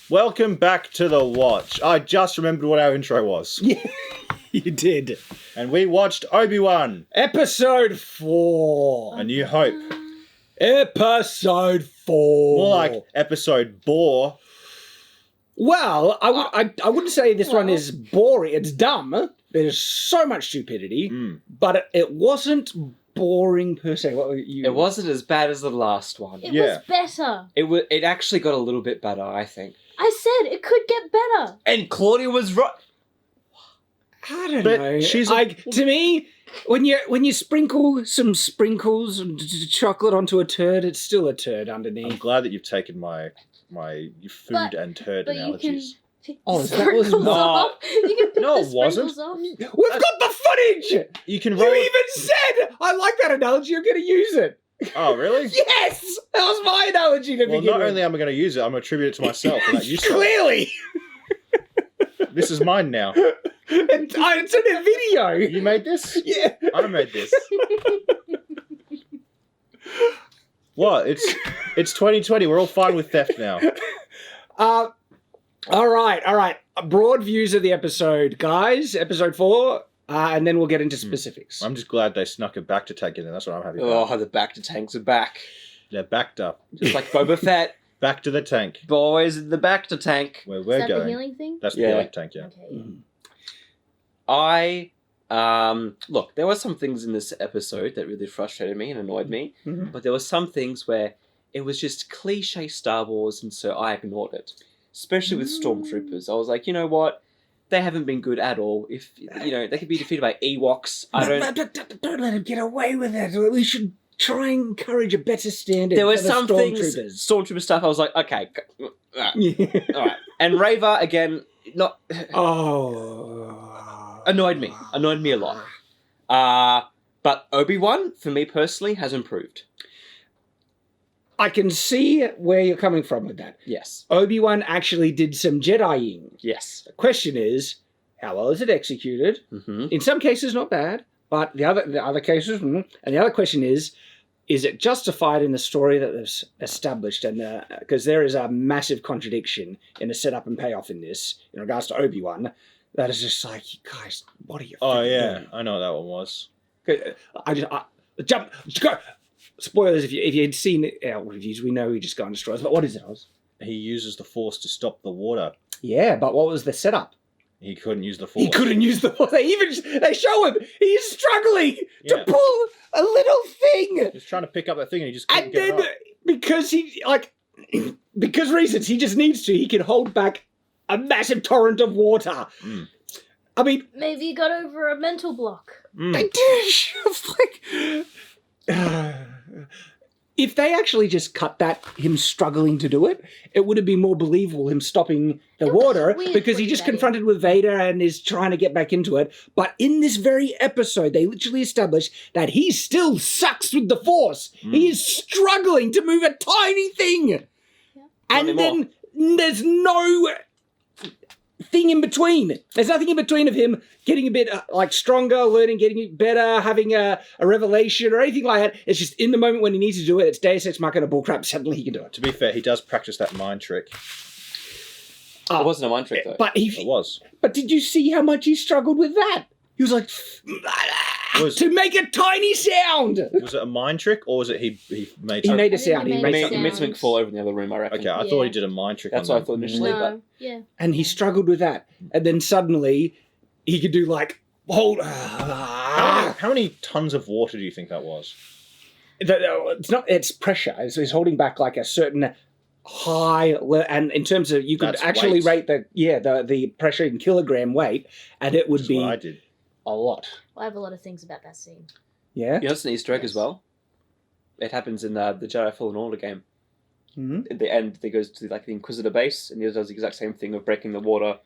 Welcome back to The Watch. I just remembered what our intro was. Yeah, you did. And we watched Obi-Wan, Episode 4. A New Hope. Episode 4. More like episode bore. Well, I wouldn't say this one is boring. It's dumb. There's so much stupidity, but it wasn't boring per se. What were you? It wasn't as bad as the last one. It was better. It actually got a little bit better, I think. I said it could get better. And Claudia was right. I don't But know. she's to me, when you sprinkle some sprinkles and chocolate onto a turd, it's still a turd I'm underneath. glad that you've taken my food and turd But you can analogies. pick Oh, the that was sprinkles not- off. You can pick No, the it wasn't. sprinkles off. We've got the footage. You can You roll. even said, I like that analogy. I'm going to use it. Oh, really? Yes, that was my analogy to Well, begin not with. only am I going to use it, I'm going to attribute it to myself. And that you said. Clearly, This is mine now. it's in a video. You made this? Yeah. I made this. What? It's 2020. We're all fine with theft now. All right. Broad views of the episode, guys. Episode 4, and then we'll get into specifics. I'm just glad they snuck a back to tank in there. That's what I'm happy about. Oh, the back to tanks are back. They're backed up. Just like Boba Fett. Back to the tank. Boys in the back to tank. Where Is we're that going. the healing thing? That's the Yeah. healing tank, yeah. Okay. I look, there were some things in this episode that really frustrated me and annoyed me, Mhm. but there were some things where it was just cliche Star Wars, and so I ignored it. Especially with stormtroopers. I was like, you know what? They haven't been good at all. If they could be defeated by Ewoks. Don't let him get away with it. We should try and encourage a better standard. There were for the some things, stormtroopers. stormtrooper stuff. I was like, okay, Yeah. all right. And Reva again, not Oh. annoyed me a lot. But Obi-Wan, for me personally, has improved. I can see where you're coming from with that. Yes, Obi-Wan actually did some Jediing. yes. The question is, how well is it executed? Mm-hmm. In some cases, not bad, but the other cases, and the other question is it justified in the story that was established? And because there is a massive contradiction in the setup and payoff in this, in regards to Obi-Wan, that is just like, guys, what are you? Oh, freaking yeah. doing? I know what that one was. Jump, go. Spoilers if you had seen our reviews, we know we just go and destroy us. But what is it, Oz? He uses the Force to stop the water. Yeah, but what was the setup? He couldn't use the Force. He couldn't use the force. They show him he's struggling Yeah. to pull a little thing, He was trying to pick up that thing and he just couldn't and get then it up. because reasons he just needs to, he can hold back a massive torrent of water. Mm. I mean, Maybe you got over a mental block. Mm. if they actually just cut that, him struggling to do it, it would have been more believable, him stopping the It was water, weird because he putting just that in. confronted with Vader and is trying to get back into it. But in this very episode, they literally established that he still sucks with the Force. He is struggling to move a tiny thing. Yeah. And Not then there's no thing in between. There's nothing in between of him getting a bit stronger, learning, getting better, having a revelation or anything like that. It's just in the moment when he needs to do it, it's Deus Ex Machina bullcrap, suddenly he can do it. To be fair, he does practice that mind trick. It wasn't a mind trick though. But It was. But did you see how much he struggled with that? He was like, to make a tiny sound. Was it a mind trick or was it he made He something? made a I think sound. he He made made He something. meant something fall over in the other room, I reckon. Okay, I Yeah. thought he did a mind trick. That's on what I them. thought initially, but No. Yeah. And he struggled with that. And then suddenly he could do like, hold. How many tons of water do you think that was? It's pressure. He's holding back like a certain and in terms of, you could That's actually weight. rate the pressure in kilogram weight, and it would Which is be what I did. a lot. I have a lot of things about that scene. Yeah. you know, it's an Easter egg as Yes. well. It happens in the Jedi Fallen Order game. Mm-hmm. At the end, he goes to the Inquisitor base, and he does the exact same thing of breaking the water.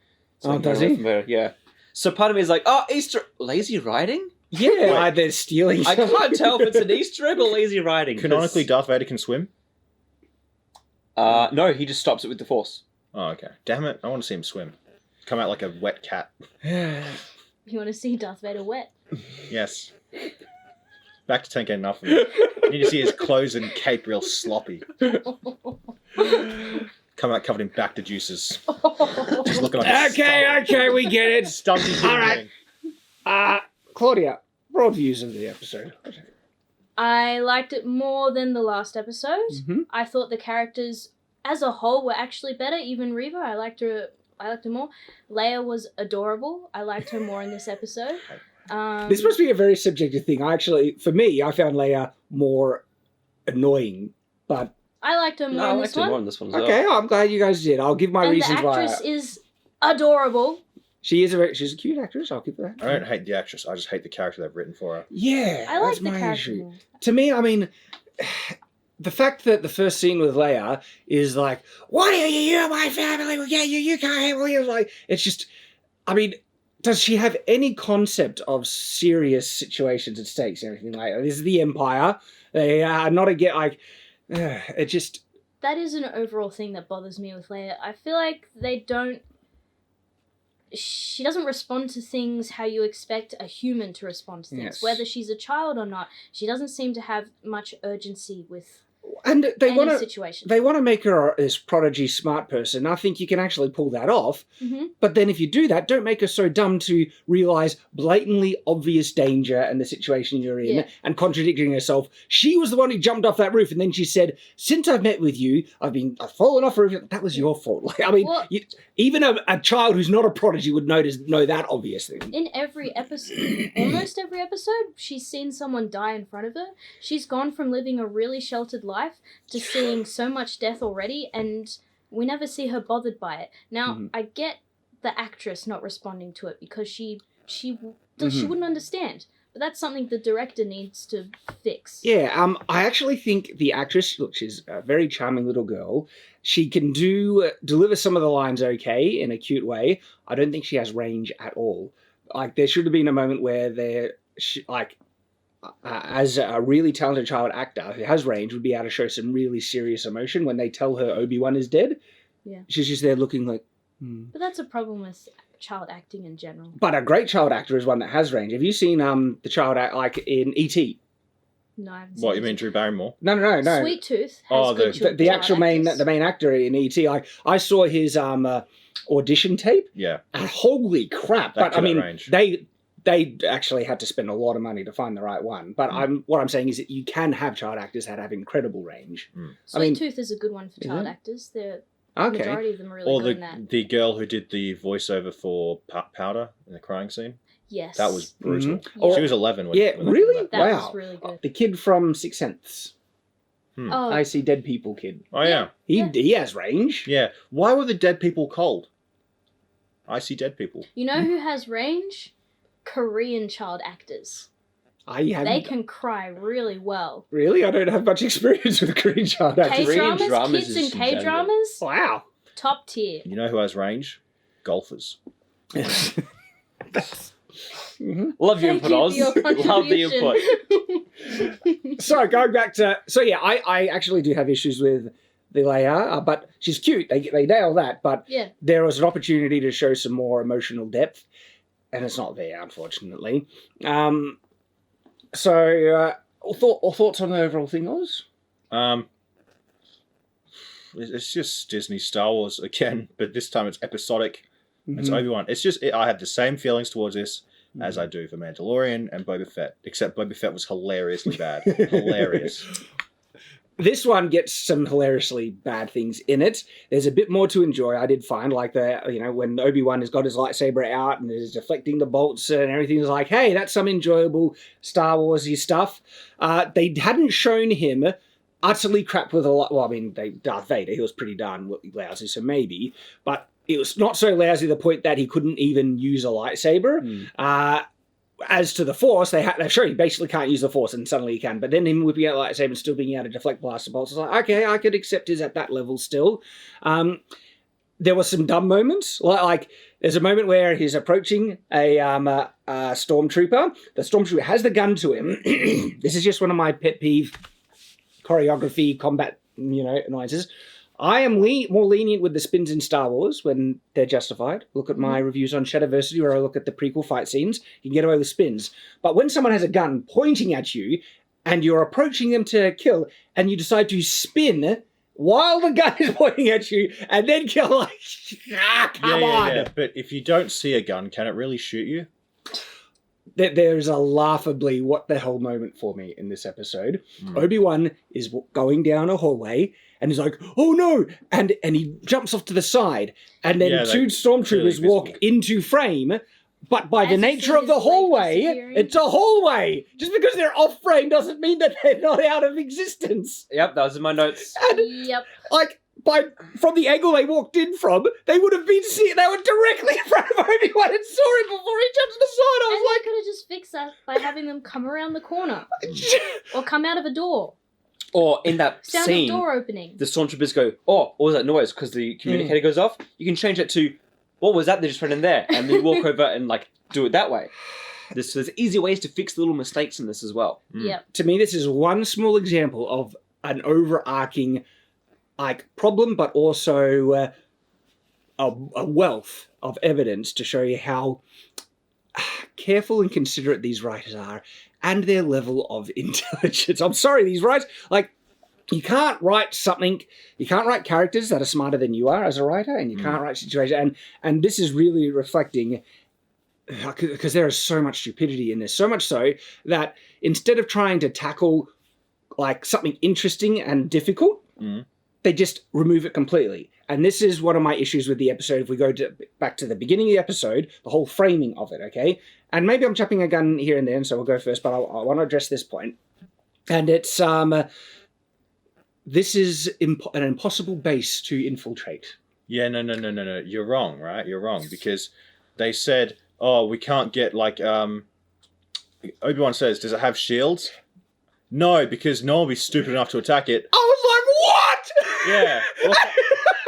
Oh, he can does run away he? from her. Yeah. So part of me is like, oh, lazy writing? Yeah, either stealing. I can't tell if it's an Easter egg or lazy writing. 'cause- Canonically, Darth Vader can swim? no, he just stops it with the Force. Oh, okay. Damn it. I want to see him swim. Come out like a wet cat. You want to see Darth Vader wet? Yes. Back to tank ain't enough of it. You need to see his clothes and cape real sloppy. come out covered in Bacta juices. Just looking like Okay, we get it. Stunty human All right. being. Claudia, broad views of the episode. I liked it more than the last episode. Mhm. I thought the characters as a whole were actually better. Even Reva, I liked her more. Leia was adorable. I liked her more in this episode. This must be a very subjective thing. For me, I found Leia more annoying, but I liked her more No, I in liked this it more one. in this one as well. okay, I'm glad you guys did. I'll give my And the reasons why. actress is adorable. She's a cute actress. I'll give her that. I don't hate the actress. I just hate the character they've written for her. Yeah, I like that's the my character issue. more. To me, I mean, the fact that the first scene with Leia is like, "Why are you my family? Well, yeah, you can't handle you." Like, it's just, I mean, does she have any concept of serious situations and stakes and everything like that? This is the Empire. They are not it just. That is an overall thing that bothers me with Leia. I feel like she doesn't respond to things how you expect a human to respond to things. Yes. Whether she's a child or not, she doesn't seem to have much urgency with And they any want to. situation. They want to make her this prodigy smart person. I think you can actually pull that off. Mm-hmm. But then if you do that, don't make her so dumb to realise blatantly obvious danger and the situation you're in Yeah. and contradicting herself. She was the one who jumped off that roof and then she said, "Since I've met with you, I've fallen off a roof." That was your fault. Like, I mean, Well- even a child who's not a prodigy would know that obvious thing. In every episode, almost every episode, she's seen someone die in front of her. She's gone from living a really sheltered life to seeing so much death already, and we never see her bothered by it. Now, Mhm. I get the actress not responding to it because she Mhm. wouldn't understand. But that's something the director needs to fix. Yeah, I actually think the actress, look, she's a very charming little girl. She can deliver some of the lines okay in a cute way. I don't think she has range at all. Like, there should have been a moment where as a really talented child actor who has range, would be able to show some really serious emotion when they tell her Obi-Wan is dead. Yeah. She's just there looking like, hmm. But that's a problem with child acting in general. But a great child actor is one that has range. Have you seen the child act like in E.T.? No, I haven't What, seen you it. mean Drew Barrymore? No. Sweet Tooth has Oh, good The child actual actors. the main actor in E.T. Like, I saw his audition tape. Yeah. And holy crap! That But I kid at mean, range. they actually had to spend a lot of money to find the right one. But what I'm saying is that you can have child actors that have incredible range. Sweet I mean- Tooth is a good one for Is child it? actors. The Okay. majority of them are really Or good in that. the girl who did the voiceover for Powder in the crying scene. Yes. That was brutal. Mhm. Or- She was 11 when Yeah, when they really? filmed That that. Wow. was really good. The kid from Sixth Sense. Oh, I see dead people kid. Oh, yeah. He has range. Yeah. Why were the dead people cold? I see dead people. you know who has range? Korean child actors. I haven't. They can cry really well. Really? I don't have much experience with Korean child actors. K-drama? K-dramas, dramas kids is in in general. K-dramas, Wow. top tier. You know who has range? Golfers. Mhm. Love your Thank input, you Oz. for your Love the contribution. input. So going back to I actually do have issues with the Leia, but she's cute. They nail that, but Yeah. there was an opportunity to show some more emotional depth, and it's not there, unfortunately. Thoughts on the overall thing, Oz? It's just Disney Star Wars again, but this time it's episodic. It's Mhm. Obi-Wan. It's just I have the same feelings towards this as I do for Mandalorian and Boba Fett, except Boba Fett was hilariously bad. Hilarious. This one gets some hilariously bad things in it. There's a bit more to enjoy. I did find, like, when Obi-Wan has got his lightsaber out and is deflecting the bolts and everything, is like, hey, that's some enjoyable Star Warsy stuff. They hadn't shown him utterly crap with a lot. Well, I mean, Darth Vader, he was pretty darn lousy, so maybe, but it was not so lousy to the point that he couldn't even use a lightsaber. As to the Force, they've shown he basically can't use the Force, and suddenly he can. But then him whipping out the lightsaber and still being able to deflect blaster bolts, I was like, okay, I could accept his at that level still. There were some dumb moments, like there's a moment where he's approaching a stormtrooper. The stormtrooper has the gun to him. This is just one of my pet peeve choreography combat, annoyances. I am more lenient with the spins in Star Wars when they're justified. Look at my reviews on Shadiversity, where I look at the prequel fight scenes. You can get away with spins. But when someone has a gun pointing at you and you're approaching them to kill and you decide to spin while the gun is pointing at you, and then kill like, come on. Yeah. But if you don't see a gun, can it really shoot you? There's a laughably what the hell moment for me in this episode. Obi-Wan is going down a hallway and he's like, oh no, and he jumps off to the side, and then two stormtroopers walk into frame. But by the nature of the hallway, it's a hallway. Just because they're off frame doesn't mean that they're not out of existence. Yep, that was in my notes. And, Yep. like, from the angle they walked in from, they would have been seeing, they were directly in front of Obi-Wan and saw him before he jumped to the side. I And was they could have just fixed that by having them come around the corner. Or come out of a door. Or in that Sound scene, of door opening. the stormtroopers go, oh, what was that noise? Because the communicator goes off. You can change it to, what was that? They just went in there. And then walk over and like do it that way. There's easy ways to fix the little mistakes in this as well. Yep. To me, this is one small example of an overarching like problem, but also a wealth of evidence to show you how careful and considerate these writers are and their level of intelligence. I'm sorry, these writers, like, you can't write characters that are smarter than you are as a writer, and you can't write situations, and this is really reflecting, because there is so much stupidity in this, so much so that instead of trying to tackle like something interesting and difficult, they just remove it completely. And this is one of my issues with the episode. If we go back to the beginning of the episode, the whole framing of it, okay? And maybe I'm jumping a gun here and there, and so we'll go first, but I want to address this point. And it's, this is an impossible base to infiltrate. Yeah, no. You're wrong, right? You're wrong, because they said, oh, we can't get, like, Obi-Wan says, does it have shields? No, because no one will be stupid enough to attack it. I was like, what? Yeah.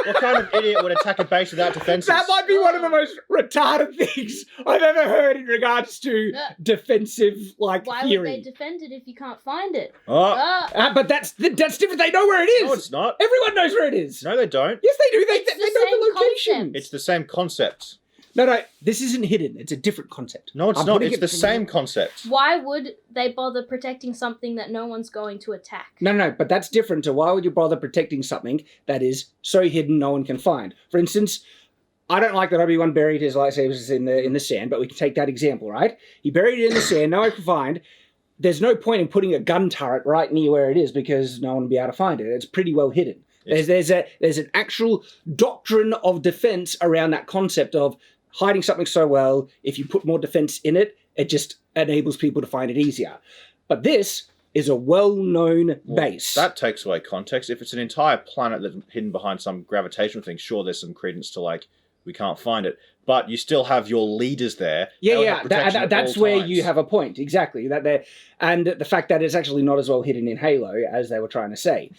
What kind of idiot would attack a base without defenses? That might be one of the most retarded things I've ever heard in regards to defensive, like, Why theory. would they defend it if you can't find it? Oh. But that's different. They know where it is. No, it's not. Everyone knows where it is. No, they don't. Yes, they do. They It's the know the same location. concept. It's the same concept. No, this isn't hidden. It's a different concept. No, it's I'm not. putting It's it the from- same concept. Why would they bother protecting something that no one's going to attack? No, but that's different to why would you bother protecting something that is so hidden no one can find. For instance, I don't like that Obi-Wan buried his lightsabers in the sand, but we can take that example, right? He buried it in the sand, no one can find. There's no point in putting a gun turret right near where it is because no one will be able to find it. It's pretty well hidden. There's an actual doctrine of defense around that concept of hiding something so well, if you put more defense in it, it just enables people to find it easier. But this is a well-known base. That takes away context. If it's an entire planet that's hidden behind some gravitational thing, sure, there's some credence to, like, we can't find it. But you still have your leaders there. That's where you have a point. Exactly. And the fact that it's actually not as well hidden in Halo as they were trying to say.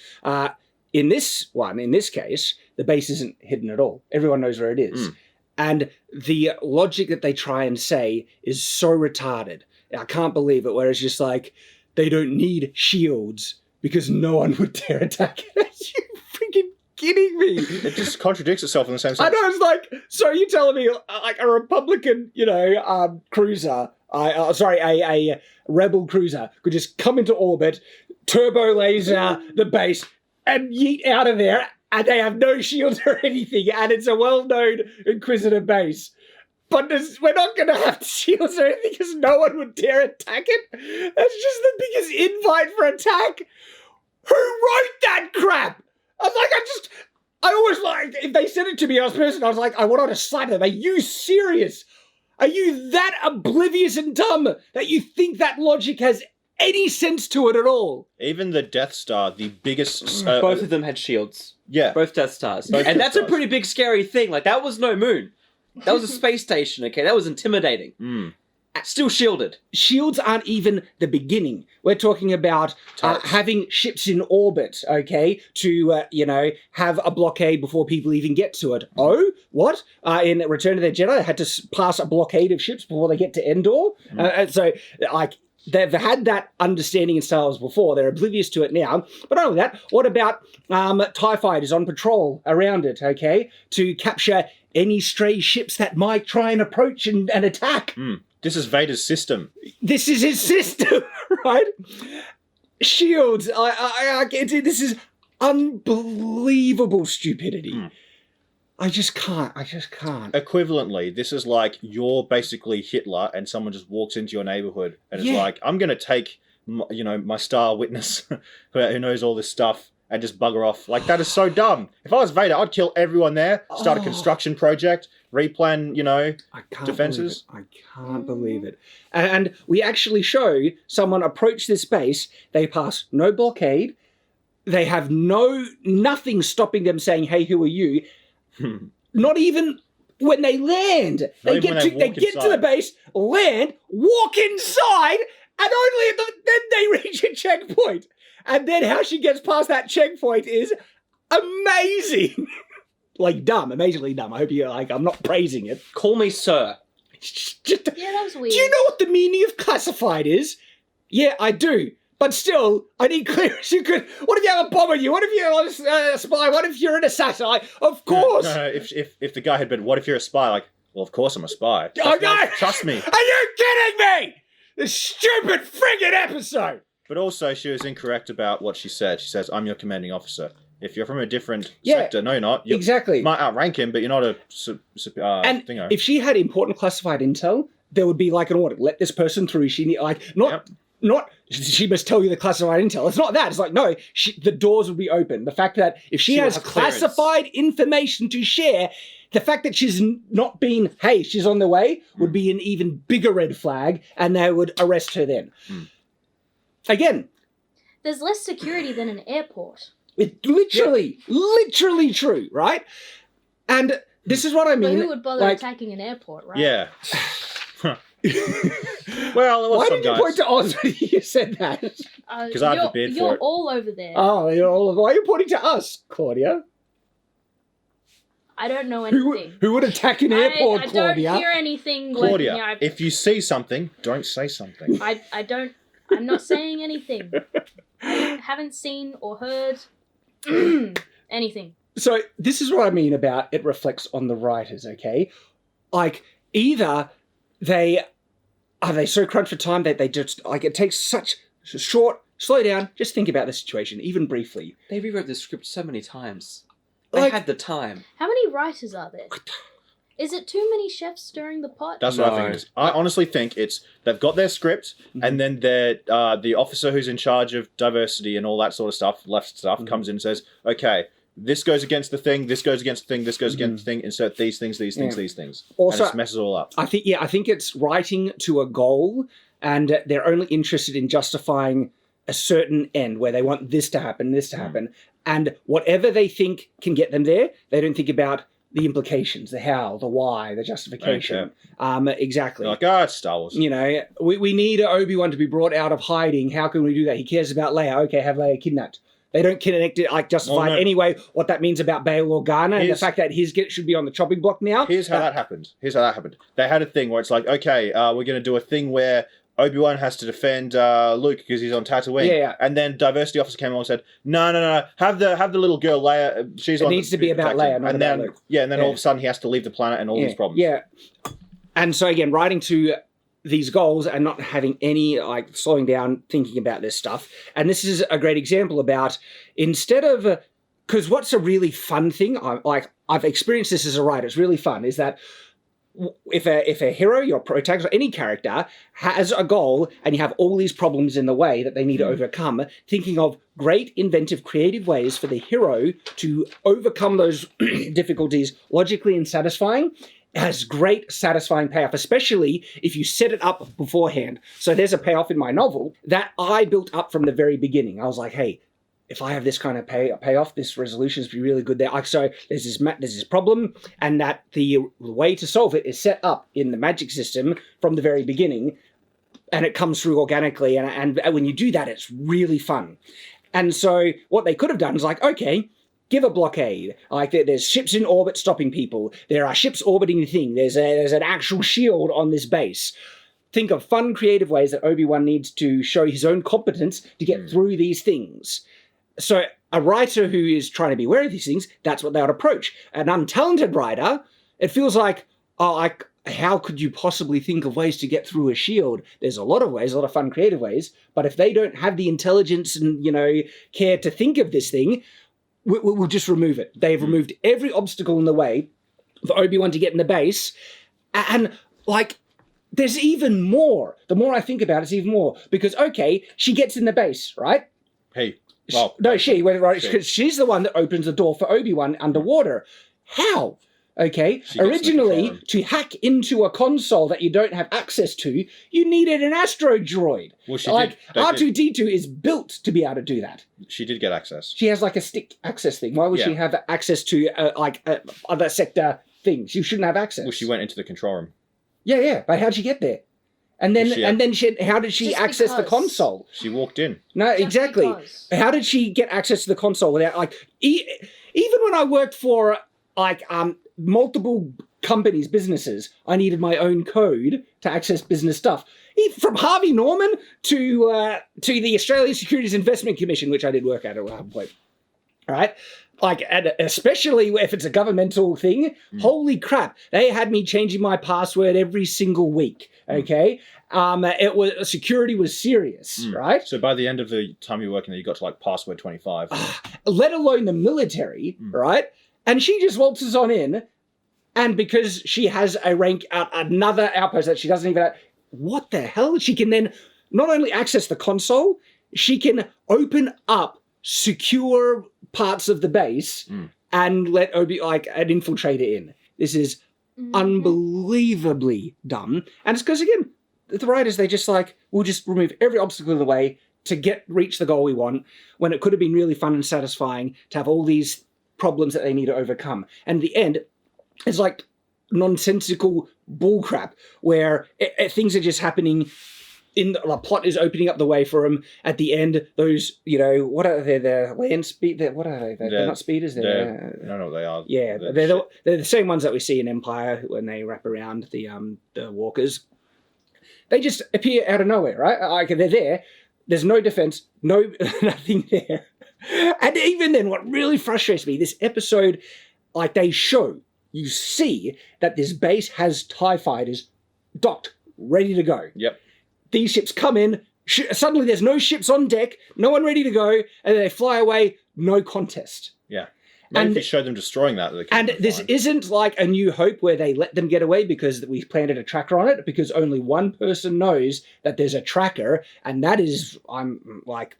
In this case, the base isn't hidden at all. Everyone knows where it is. And the logic that they try and say is so retarded. I can't believe it, where it's just like, they don't need shields because no one would dare attack it. Are you freaking kidding me? It just contradicts itself in the same sense. I know, it's like, so you're telling me like a Republican, cruiser, a rebel cruiser could just come into orbit, turbo laser the base, and yeet out of there, and they have no shields or anything, and it's a well-known Inquisitor base. But we're not going to have shields or anything because no one would dare attack it. That's just the biggest invite for attack. Who wrote that crap? I was like, I always like, if they sent it to me as a person, I was like, I want to slap them. Are you serious? Are you that oblivious and dumb that you think that logic has any sense to it at all? Even the Death Star, the biggest... Both of them had shields. Yeah. Both Death Stars. Both and Death that's a Stars. pretty big, scary thing. Like, that was no moon. That was a space station, okay? That was intimidating. Still shielded. Shields aren't even the beginning. We're talking about having ships in orbit, okay, to, have a blockade before people even get to it. Oh, what? In Return of the Jedi, they had to pass a blockade of ships before they get to Endor. So, they've had that understanding in Star Wars before. They're oblivious to it now. But not only that, what about TIE fighters on patrol around it, okay, to capture any stray ships that might try and approach and attack? This is Vader's system. This is his system, right? Shields. unbelievable stupidity. Mm. I just can't. Equivalently, this is like you're basically Hitler and someone just walks into your neighborhood and it's Yeah. like, I'm going to take, my star witness who knows all this stuff and just bugger off. Like, that is so dumb. If I was Vader, I'd kill everyone there, start a construction project, replan, I can't defenses. Believe it. I can't believe it. And we actually show someone approach this base. They pass no blockade. They have nothing stopping them saying, "Hey, who are you?" Not even when they land. They get to the base, land, walk inside, and only then they reach a checkpoint. And then how she gets past that checkpoint is amazing. Like dumb, amazingly dumb. I hope you're like, I'm not praising it. Call me sir. Yeah, that was weird. Do you know what the meaning of classified is? Yeah, I do. But still, I need clearance. What if you have a bomber you? What if you're a spy? What if you're an assassin? Of course. No, if the guy had been, what if you're a spy? Like, well, of course I'm a spy. Oh, no! Trust me. Are you kidding me? This stupid friggin' episode. But also, she was incorrect about what she said. She says, I'm your commanding officer. If you're from a different sector, no, you're not. You Exactly. might outrank him, but you're not a And thingo. if she had important classified intel, there would be like an order. Let this person through. She not she must tell you the classified intel. It's not that. It's like, no, the doors would be open. The fact that if she would has have clearance. classified information to share, the fact that she's not been, hey, she's on the way, would be an even bigger red flag, and they would arrest her then. Again, There's less security than an airport. it's literally true, right? And this is what I mean. But who would bother like, attacking an airport, right? Yeah. Well, it was why some did you guys. point to Oz when you said that? Because I have the beard for You're it. all over there. Oh, why are you pointing to us, Claudia? I don't know anything. Who would attack an airport, I Claudia? don't hear anything. Claudia, When, if you see something, don't say something. I'm not saying anything. I haven't seen or heard anything. So this is what I mean about it reflects on the writers, okay? Like, either are they so crunched for time that they just, like, it takes such short, slow down, just think about the situation, even briefly. They rewrote the script so many times. They Like- had the time. How many writers are there? Is it too many chefs stirring the pot? That's what I No. think it is. I honestly think they've got their script, and then the officer who's in charge of diversity and all that sort of stuff, left stuff, comes in and says, okay, this goes against the thing, this goes against the thing, this goes against the thing, insert these things, these things, these things. Also, and it messes it all up. I think it's writing to a goal, and they're only interested in justifying a certain end where they want this to happen, and whatever they think can get them there, they don't think about the implications, the how, the why, the justification. Exactly. They're like, it's Star Wars. You know, we need Obi-Wan to be brought out of hiding. How can we do that? He cares about Leia. Okay, have Leia kidnapped. They don't connect it, like, justify it anyway, what that means about Bail Organa and the fact that his should be on the chopping block now. Here's how that happened. They had a thing where it's like, okay, we're going to do a thing where Obi-Wan has to defend Luke because he's on Tatooine. Yeah. And then diversity officer came along and said, no, have the little girl Leia. She's It on. needs to be about Leia, not and about then Luke. and then all of a sudden he has to leave the planet and all these problems. Yeah. And so again, writing to these goals and not having any, like, slowing down, thinking about this stuff. And this is a great example about, instead of, because what's a really fun thing, I've experienced this as a writer, it's really fun, is that if a hero, your protagonist, or any character has a goal and you have all these problems in the way that they need to overcome, thinking of great, inventive, creative ways for the hero to overcome those difficulties logically and satisfying has great satisfying payoff, especially if you set it up beforehand. So there's a payoff in my novel that I built up from the very beginning. I was like, hey, if I have this kind of payoff, this resolution is be really good there. So there's this problem, and that the way to solve it is set up in the magic system from the very beginning, and it comes through organically. And when you do that, it's really fun. And so what they could have done is like, okay, give a blockade. Like, there's ships in orbit stopping people. There are ships orbiting the thing. There's an actual shield on this base. Think of fun, creative ways that Obi-Wan needs to show his own competence to get through these things. So a writer who is trying to be aware of these things, that's what they would approach. An untalented writer, it feels like, how could you possibly think of ways to get through a shield? There's a lot of ways, a lot of fun, creative ways. But if they don't have the intelligence and, care to think of this thing, we'll just remove it. They've removed every obstacle in the way for Obi-Wan to get in the base. And, like, there's even more. The more I think about it, it's even more. Because, okay, she gets in the base, right? Hey. Well, She's the one that opens the door for Obi-Wan underwater. How? Okay, originally, to hack into a console that you don't have access to, you needed an astro droid. Well, she like, did. R2-D2 is built to be able to do that. She did get access. She has like a stick access thing. Why would she have access to other sector things? You shouldn't have access. Well, she went into the control room. Yeah, but how'd she get there? And then, how did she Just access the because. console? She walked in. No, exactly. Because. How did she get access to the console without, like, even when I worked for, like, multiple companies, businesses, I needed my own code to access business stuff. From Harvey Norman to the Australian Securities Investment Commission, which I did work at one point. All right? Like, and especially if it's a governmental thing, holy crap, they had me changing my password every single week, okay? Security was serious, right? So by the end of the time you were working there, you got to, like, password 25. Let alone the military, right? And she just waltzes on in, and because she has a rank at another outpost that she doesn't even have, what the hell? She can then not only access the console, she can open up secure parts of the base and let an infiltrator in. This is unbelievably dumb. And it's because, again, the writers, they just like, we'll just remove every obstacle in the way to reach the goal we want, when it could have been really fun and satisfying to have all these problems that they need to overcome. And in the end, it's like nonsensical bullcrap where things are just happening. The plot is opening up the way for them. At the end, those, what are they? The land speed. What are they? They're not speeders. I don't know what they are. Yeah, they're the same ones that we see in Empire when they wrap around the walkers. They just appear out of nowhere, right? Like, they're there. There's no defense, nothing there. And even then, what really frustrates me, this episode, like, you see that this base has TIE fighters docked, ready to go. Yep. These ships come in, suddenly there's no ships on deck, no one ready to go, and they fly away, no contest. Yeah. Maybe if you show them destroying that. And this isn't like A New Hope where they let them get away because we planted a tracker on it, because only one person knows that there's a tracker, and that is, I'm like...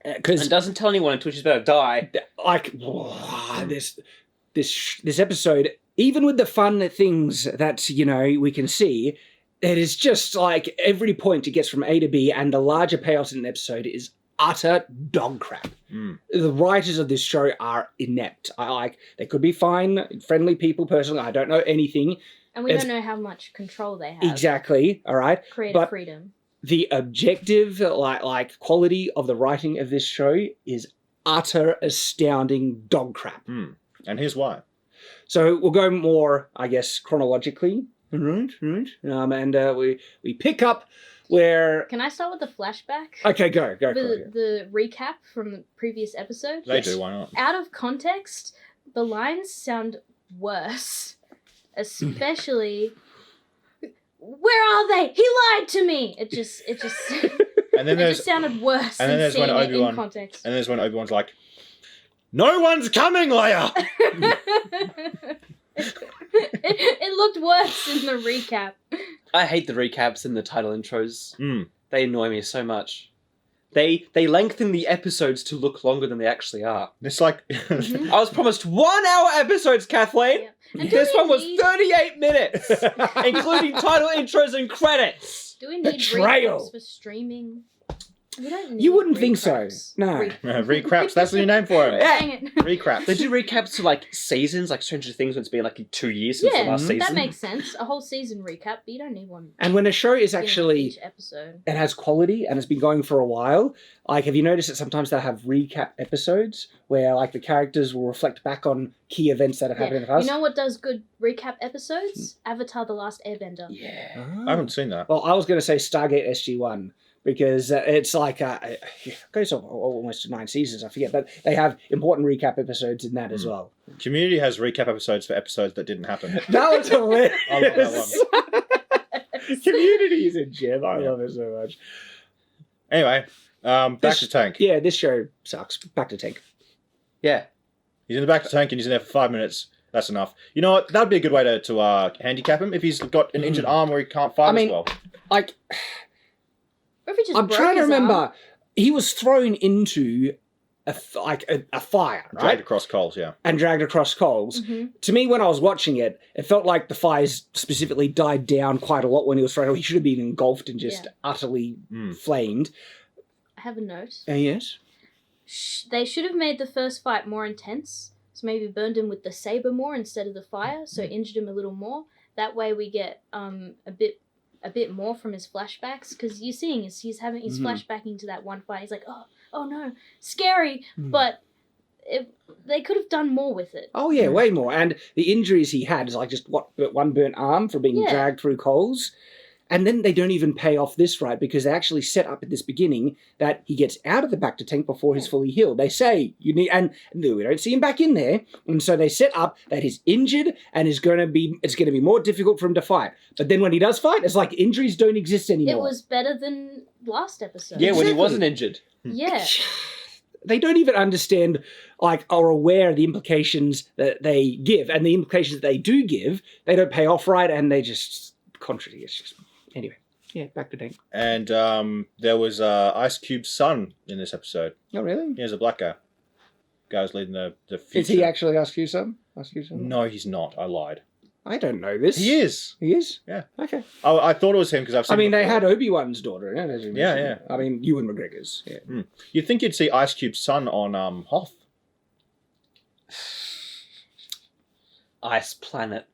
and doesn't tell anyone until she's about to die. Like, this episode, even with the fun things that, we can see, it is just like every point it gets from A to B, and the larger payoffs in an episode is utter dog crap. The writers of this show are inept. They could be fine, friendly people, personally. I don't know anything. And we don't know how much control they have. Exactly, all right? Creative freedom. The objective, like quality of the writing of this show is utter astounding dog crap. And here's why. So we'll go more, I guess, chronologically. Right. And we pick up where... Can I start with the flashback? Okay, go. The recap from the previous episode? They do, why not? Out of context, the lines sound worse. Especially... Where are they? He lied to me! It just and then it just sounded worse than seeing it in context. And there's when Obi-Wan's like, no one's coming, Leia! It looked worse in the recap. I hate the recaps and the title intros. They annoy me so much. They lengthen the episodes to look longer than they actually are. It's like... I was promised 1 hour episodes, Kathleen! Yeah. This one was 38 minutes! Including title intros and credits! Do we need Betrayal. recaps for streaming? We don't need You wouldn't think so. recaps. No. Recraps, that's the new name for it. Dang it. Recraps. They do recaps to, like, seasons, like Stranger Things when it's been, like, 2 years since the last season. That makes sense. A whole season recap, but you don't need one. And when a show is actually... each episode. It has quality and it's been going for a while. Like, have you noticed that sometimes they'll have recap episodes where, like, the characters will reflect back on key events that have happened in the past? You know what does good recap episodes? Avatar: The Last Airbender. Yeah. I haven't seen that. Well, I was going to say Stargate SG-1 because it's like, it goes on almost 9 seasons, I forget, but they have important recap episodes in that as well. Community has recap episodes for episodes that didn't happen. That was hilarious. I love that one. Community is a gem. I love it so much. Anyway, back to Tank. Yeah, this show sucks. Back to Tank. Yeah. He's in the back of the tank and he's in there for 5 minutes. That's enough. You know what? That'd be a good way to handicap him if he's got an injured arm where he can't fight as well. Like, Or if he just I'm broke trying to his remember. arm. He was thrown into a fire, right? Dragged across coals, yeah. And dragged across coals. Mm-hmm. To me, when I was watching it, it felt like the fires specifically died down quite a lot when he was thrown. He should have been engulfed and just utterly flamed. I have a note. Yes. They should have made the first fight more intense. So maybe burned him with the saber more instead of the fire. So injured him a little more. That way we get a bit more from his flashbacks, because you're seeing he's flashbacking to that one fight. He's like, oh no, scary, but they could have done more with it. Oh yeah, way more. And the injuries he had is like just one burnt arm from being dragged through coals. And then they don't even pay off this right, because they actually set up at this beginning that he gets out of the back to tank before he's fully healed. They say you need, and we don't see him back in there, and so they set up that he's injured and it's going to be more difficult for him to fight. But then when he does fight, it's like injuries don't exist anymore. It was better than last episode. Yeah, when he wasn't injured. Yeah. They don't even understand, like, are aware of the implications that they give, and the implications that they do give, they don't pay off right, and they just contradict. It's just anyway. Yeah, back to tank. And there was Ice Cube's son in this episode. Oh, really? He's a black guy. Guy who's leading the future. Is he actually Ice Cube son? No, he's not. I lied. I don't know this. He is. He is? Yeah. Okay. I thought it was him because I've seen. I mean, him they before. had Obi-Wan's daughter in it, as you Yeah, mentioned. I mean, Ewan McGregor's. Yeah. You'd think you'd see Ice Cube's son on Hoth. Ice Planet,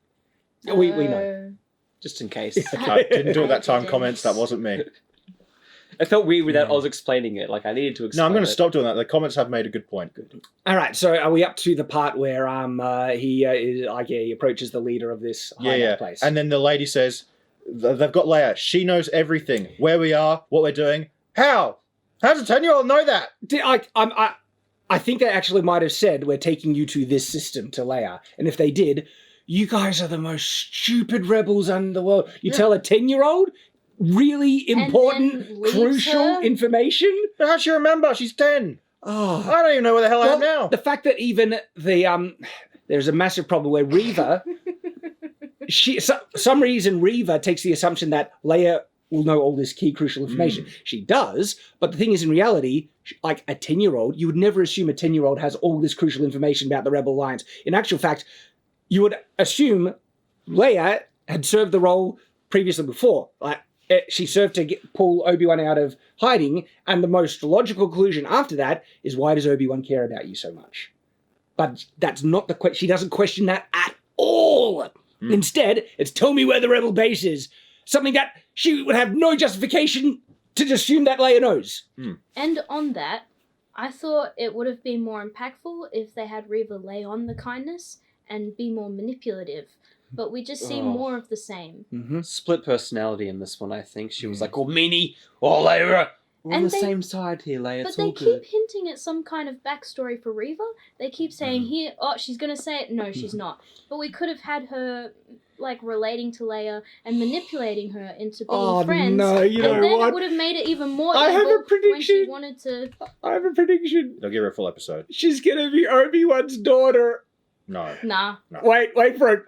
We know. just in case. I didn't do it that time. Accidents. Comments. That wasn't me. I felt weird without Oz explaining it. Like, I needed to explain No, I'm going to it. stop doing that. The comments have made a good point. All right, so are we up to the part where he approaches the leader of this hideout place? And then the lady says, they've got Leia. She knows everything. Where we are, what we're doing. How? How does a 10-year-old know that? I think they actually might have said, we're taking you to this system, to Leia. And if they did, you guys are the most stupid rebels in the world. You tell a 10-year-old really important, leaves crucial her? information? How'd she remember? She's 10. Oh. I don't even know where the hell I am now. The fact that even there's a massive problem where Reva, some reason Reva takes the assumption that Leia will know all this key crucial information. She does, but the thing is, in reality, like a 10-year-old, you would never assume a 10-year-old has all this crucial information about the Rebel Alliance. In actual fact, you would assume Leia had served the role previously before. Like, she served to pull Obi-Wan out of hiding, and the most logical conclusion after that is, why does Obi-Wan care about you so much? But that's not the question. She doesn't question that at all. Instead, it's tell me where the Rebel base is. Something that she would have no justification to assume that Leia knows. And on that, I thought it would have been more impactful if they had Reva lay on the kindness and be more manipulative. But we just see more of the same. Split personality in this one, I think. She was like, oh, Meanie, oh, Leia. We're on And the they- same side here, Leia. But It's they all keep good. hinting at some kind of backstory for Reva. They keep saying here, oh, she's going to say it. No, she's not. But we could have had her, like, relating to Leia and manipulating her into being friends. no, you know and then what? it would have made it even more I have evil a prediction. when she wanted to... I have a prediction. They'll give her a full episode. She's gonna be Obi-Wan's daughter. No. Nah. Wait for it.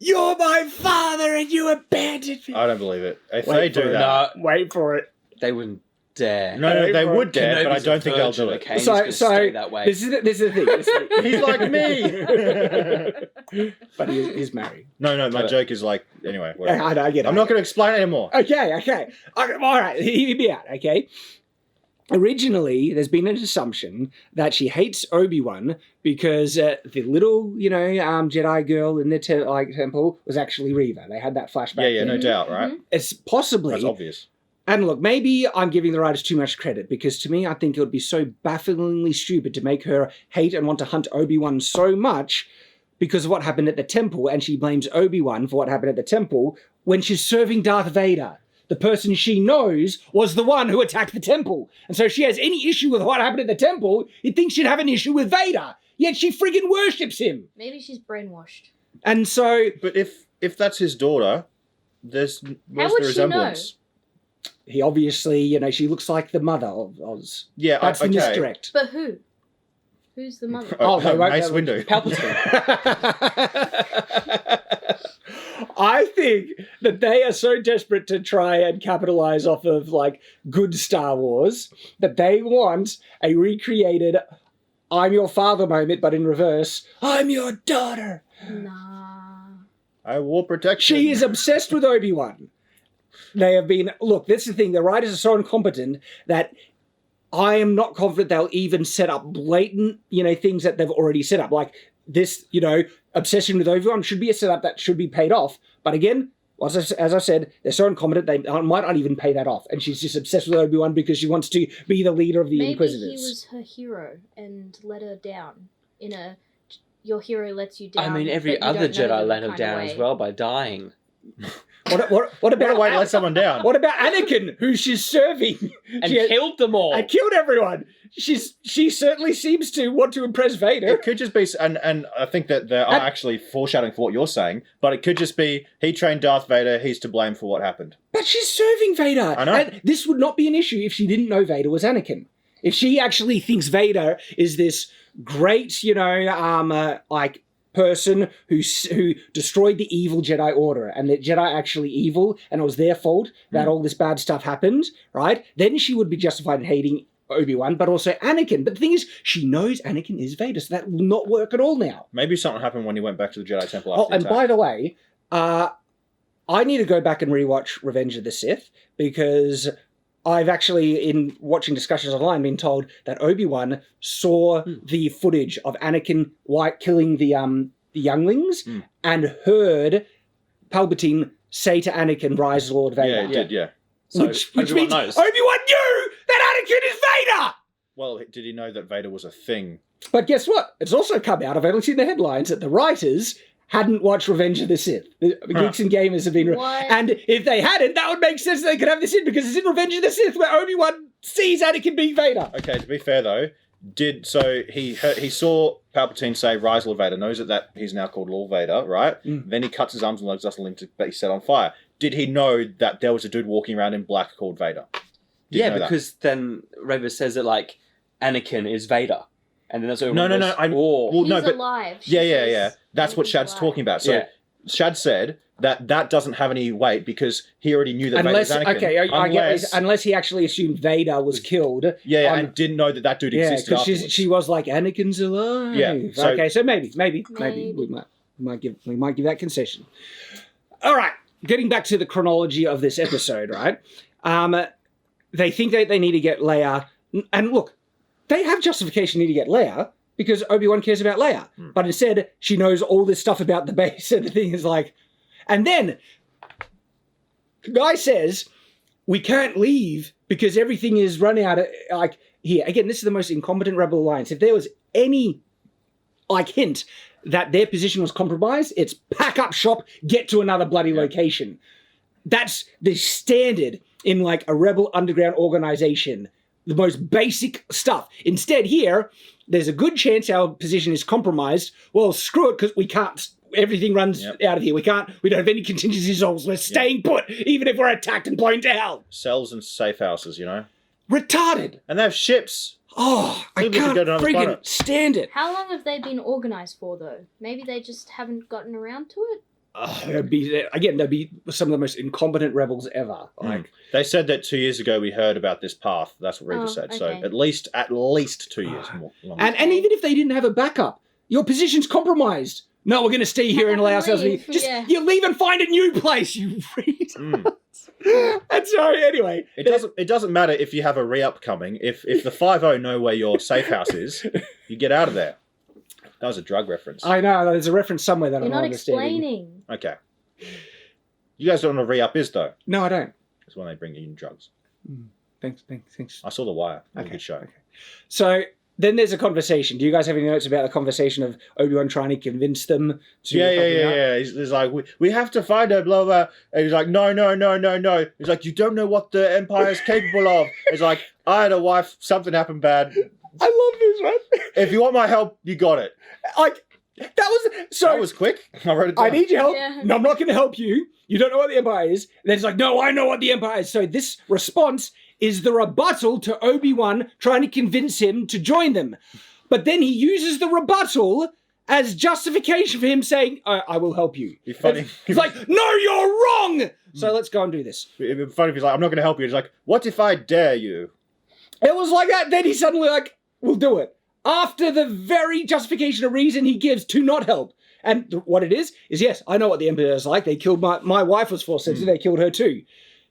You're my father and you abandoned me. I don't believe it. If Wait they for do it. that. Wait for it. They wouldn't dare. No, they Kenobi's would dare, but I don't think they'll do it. Okay, So- he's gonna stay that way. This is the thing. He's like me. But he's married. No, my joke is like, anyway, whatever. Yeah, I get it. I'm not going to explain it anymore. Okay. All right, hear me out, okay? Originally, there's been an assumption that she hates Obi-Wan because the little, Jedi girl in the temple was actually Reva. They had that flashback. Yeah, no doubt, right? It's possibly... That's obvious. And look, maybe I'm giving the writers too much credit, because to me, I think it would be so bafflingly stupid to make her hate and want to hunt Obi-Wan so much because of what happened at the temple, and she blames Obi-Wan for what happened at the temple when she's serving Darth Vader. The person she knows was the one who attacked the temple. And so if she has any issue with what happened at the temple, you'd think she'd have an issue with Vader. Yet she friggin' worships him. Maybe she's brainwashed. And so... But if that's his daughter, where's the would she resemblance? He obviously, she looks like the mother of Oz. Yeah, That's the okay. misdirect. But who? Who's the mother? they won't- Mace Windu. Palpatine. I think that they are so desperate to try and capitalize off of like good Star Wars that they want a recreated I'm your father moment, but in reverse, I'm your daughter. Nah. I wore protection. She is obsessed with Obi-Wan. They have been, look, that's the thing, the writers are so incompetent that I am not confident they'll even set up blatant, things that they've already set up. Like this, obsession with Obi-Wan should be a setup that should be paid off. But again, as I said, they're so incompetent, they might not even pay that off. And she's just obsessed with Obi-Wan because she wants to be the leader of the Inquisitors. Maybe he was her hero and let her down in a your hero lets you down. I mean, every but you other don't know Jedi them let her kind of down way. as well by dying. What What about a way to let someone down. What about Anakin, who she's serving? And She- killed them all. and killed everyone. She certainly seems to want to impress Vader. It could just be, and I think that there are And- actually foreshadowing for what you're saying, but it could just be he trained Darth Vader, he's to blame for what happened. But she's serving Vader. I know. And this would not be an issue if she didn't know Vader was Anakin. If she actually thinks Vader is this great, person who destroyed the evil Jedi Order, and that Jedi actually evil, and it was their fault that all this bad stuff happened, right? Then she would be justified in hating Obi-Wan, but also Anakin. But the thing is, she knows Anakin is Vader, so that will not work at all now. Maybe something happened when he went back to the Jedi Temple Oh, after the and attack. by the way, I need to go back and rewatch Revenge of the Sith because I've actually, in watching discussions online, been told that Obi-Wan saw the footage of Anakin killing the younglings and heard Palpatine say to Anakin, "Rise, Lord Vader." Yeah, he did, yeah. So which Obi-Wan means knows. Obi-Wan knew that Anakin is Vader! Well, did he know that Vader was a thing? But guess what? It's also come out, I've only seen the headlines, that the writers hadn't watched Revenge of the Sith. The Geeks and Gamers have been... What? And if they hadn't, that would make sense that they could have this in, because it's in Revenge of the Sith where Obi-Wan sees Anakin being Vader. Okay, to be fair though, he saw Palpatine say, "Rise, Lord Vader," knows that he's now called Lord Vader, right? Then he cuts his arms and legs, doesn't to be set on fire. Did he know that there was a dude walking around in black called Vader? Did you know that? because then Reva says that like Anakin is Vader, and then that's No, no, no. Well, He's no, but alive. She yeah. says That's what Anakin's Shad's alive. talking about. So Yeah. Shad said that doesn't have any weight because he already knew that Unless, Vader's Anakin. okay, I get this, unless he actually assumed Vader was killed. and didn't know that dude Yeah, existed because afterwards. she was like, Anakin's alive. Yeah, so- Okay, so maybe we might give that concession. All right, getting back to the chronology of this episode, right? They think that they need to get Leia, and look, they have justification to need to get Leia because Obi-Wan cares about Leia, but instead she knows all this stuff about the base, and the thing is like, and then the guy says, we can't leave because everything is running out of, like, here. Again, this is the most incompetent Rebel Alliance. If there was any, hint that their position was compromised, it's pack up shop, get to another bloody location. That's the standard in, a Rebel underground organization. The most basic stuff. Instead, here, there's a good chance our position is compromised. Well, screw it, because we can't... Everything runs out of here. We don't have any contingency resolves. We're staying put, even if we're attacked and blown to hell. Cells and safe houses, Retarded. and they have ships. Oh, I Maybe we can't could go to another friggin' planet. stand it. How long have they been organized for, though? Maybe they just haven't gotten around to it? They'd be some of the most incompetent rebels ever. They said that 2 years ago we heard about this path. That's what Reva Oh, said. So okay. at least 2 years more. Longer. And even if they didn't have a backup, your position's compromised. No, we're going to stay here and allow ourselves to Leave, be... Just, yeah. you leave and find a new place, you retard. And so, anyway... It doesn't matter if you have a re-up coming. If the 5-0 know where your safe house is, you get out of there. That was a drug reference. I know, there's a reference somewhere that You're I'm not not understanding. explaining. Okay. You guys don't know what a re-up is, though. No, I don't. It's when they bring in drugs. Thanks. I saw The Wire. It was a Okay, good show. okay. So then there's a conversation. Do you guys have any notes about the conversation of Obi-Wan trying to convince them to... Yeah. He's like, we have to find her, blah, blah. And he's like, no. He's like, you don't know what the Empire's capable of. He's like, I had a wife, something happened bad. I love this, right? If you want my help, you got it. That was quick. I wrote it down. I need your help. Yeah. No, I'm not going to help you. You don't know what the Empire is. Then it's like, no, I know what the Empire is. So this response is the rebuttal to Obi-Wan trying to convince him to join them. but then he uses the rebuttal as justification for him saying, I will help you. It'd be funny. He's like, no, you're wrong! So let's go and do this. It'd be funny if he's like, I'm not going to help you. He's like, what if I dare you? It was like that. Then he's suddenly like, we'll do it. After the very justification or reason he gives to not help. And what it is, yes, I know what the Emperor is like. They killed my wife was force sensitive. They killed her too.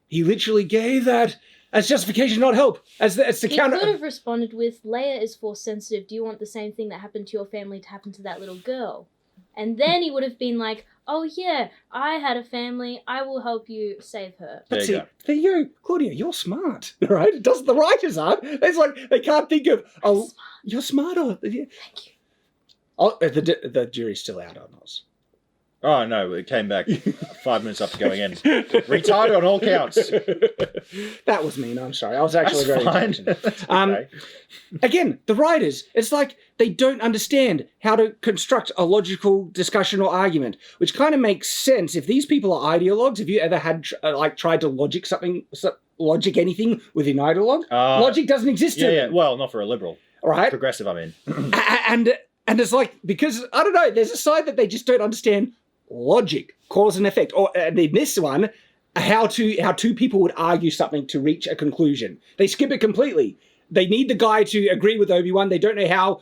He literally gave that as justification to not help. As the He counter. could have responded with, Leia is force sensitive. Do you want the same thing that happened to your family to happen to that little girl? And then he would have been like, oh yeah, I had a family. I will help you save her. There you go. You, Claudia, you're smart, right? It doesn't, the writers aren't. It's like they can't think of, you're smart. Thank you. Oh, the jury's still out on Oz. Oh, no, it came back 5 minutes after going in. Retired on all counts. That was mean, I'm sorry. I was actually That's very fine. intelligent. That's okay. Again, the writers, it's like they don't understand how to construct a logical discussion or argument, which kind of makes sense. If these people are ideologues, have you ever had tried to logic anything within ideologue? Logic doesn't exist in Yeah, them. well, not for a liberal. Right? Progressive, I mean. And it's like, because, I don't know, there's a side that they just don't understand logic, cause and effect. Or in this one, how two people would argue something to reach a conclusion. They skip it completely. They need the guy to agree with Obi-Wan. They don't know how,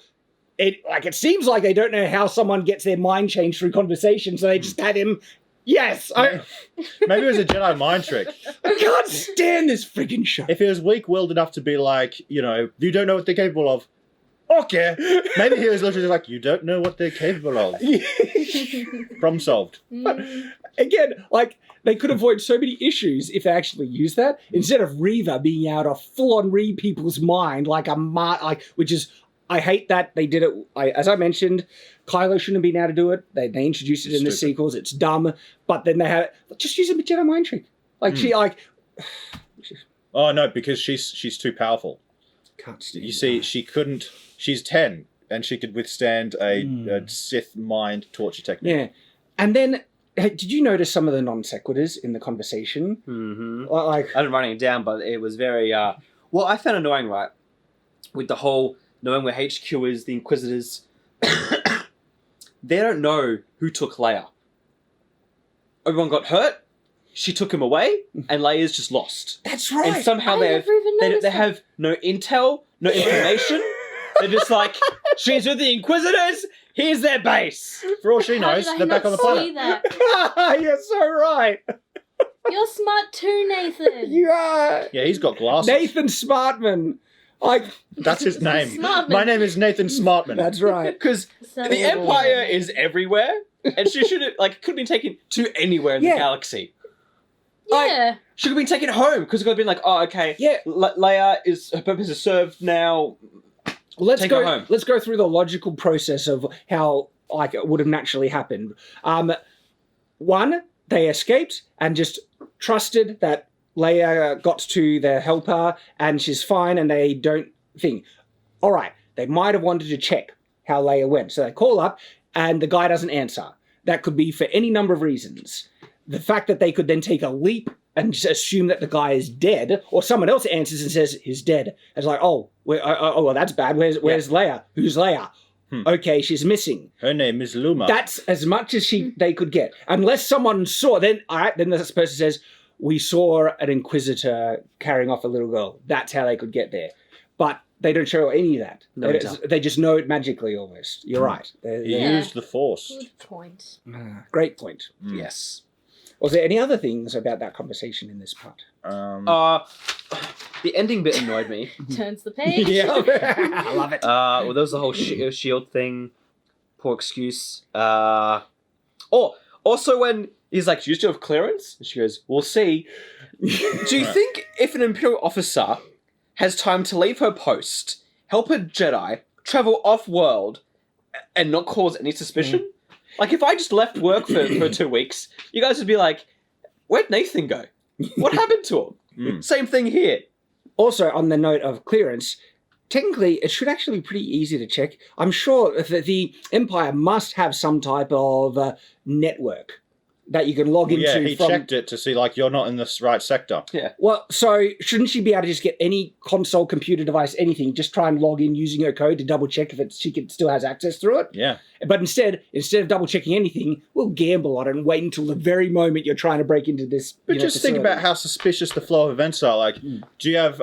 it seems like they don't know how someone gets their mind changed through conversation, so they just had him, yes. Maybe it was a Jedi mind trick. I can't stand this friggin' show. If he was weak-willed enough to be like, you don't know what they're capable of. Okay. Maybe he was literally like, you don't know what they're capable of. Problem solved. Again, they could avoid so many issues if they actually use that, instead of Reva being able to full-on read people's mind which is, I hate that they did it. As I mentioned, Kylo shouldn't have been able to do it. They introduced it in the sequels. It's dumb. But then they have just use a Jedi mind trick. Oh no, because she's too powerful. Can't stand You see, she couldn't. She's 10, and she could withstand a Sith mind torture technique. Yeah, and then did you notice some of the non sequiturs in the conversation? Mm-hmm. Like, I didn't write it down, but it was very. Well, I found annoying, right, with the whole knowing where HQ is, the Inquisitors. They don't know who took Leia. Obi-Wan got hurt. She took him away, and Leia's just lost. That's right. And somehow they have no intel, no information. They're just like, she's with the Inquisitors. Here's their base. For all she knows, they're back on the planet. That? You're so right. You're smart too, Nathan. You are. Yeah, he's got glasses. Nathan Smartman. That's his name. Smartman. My name is Nathan Smartman. That's right. Because the Empire is everywhere, and she should have could have been taken to anywhere in the galaxy. Yeah. Should have been taken home because it could have been like, oh, okay, Yeah. Leia her purpose is served now. Let's Take go. her home. Let's go through the logical process of how it would have naturally happened. One, they escaped and just trusted that Leia got to their helper and she's fine, and they don't think. All right, they might have wanted to check how Leia went, so they call up and the guy doesn't answer. That could be for any number of reasons. The fact that they could then take a leap and just assume that the guy is dead, or someone else answers and says he's dead. It's like, well, that's bad. Where's Leia? Who's Leia? Okay, she's missing. Her name is Luma. That's as much as they could get, unless someone saw. Then, all right, then this person says, "We saw an Inquisitor carrying off a little girl." That's how they could get there, but they don't show any of that. No, they just know it magically almost. You're right. He used the Force. Good point. Great point. Yes. Was there any other things about that conversation in this part? The ending bit annoyed me. Turns the page. I love it. Well, there was the whole shield thing. Poor excuse. Also when he's like, "Do you still have clearance?" And she goes, "We'll see." Do you think if an Imperial officer has time to leave her post, help a Jedi, travel off-world, and not cause any suspicion? Like, if I just left work for 2 weeks, you guys would be like, "Where'd Nathan go? What happened to him?" Same thing here. Also, on the note of clearance, technically, it should actually be pretty easy to check. I'm sure that the Empire must have some type of network that you can log into. Yeah, he checked it to see like you're not in the right sector. Yeah. Well, so shouldn't she be able to just get any console, computer device, anything, just try and log in using her code to double check if still has access through it? Yeah. But instead of double checking anything, we'll gamble on it and wait until the very moment you're trying to break into this. But just think about how suspicious the flow of events are. Like, do you have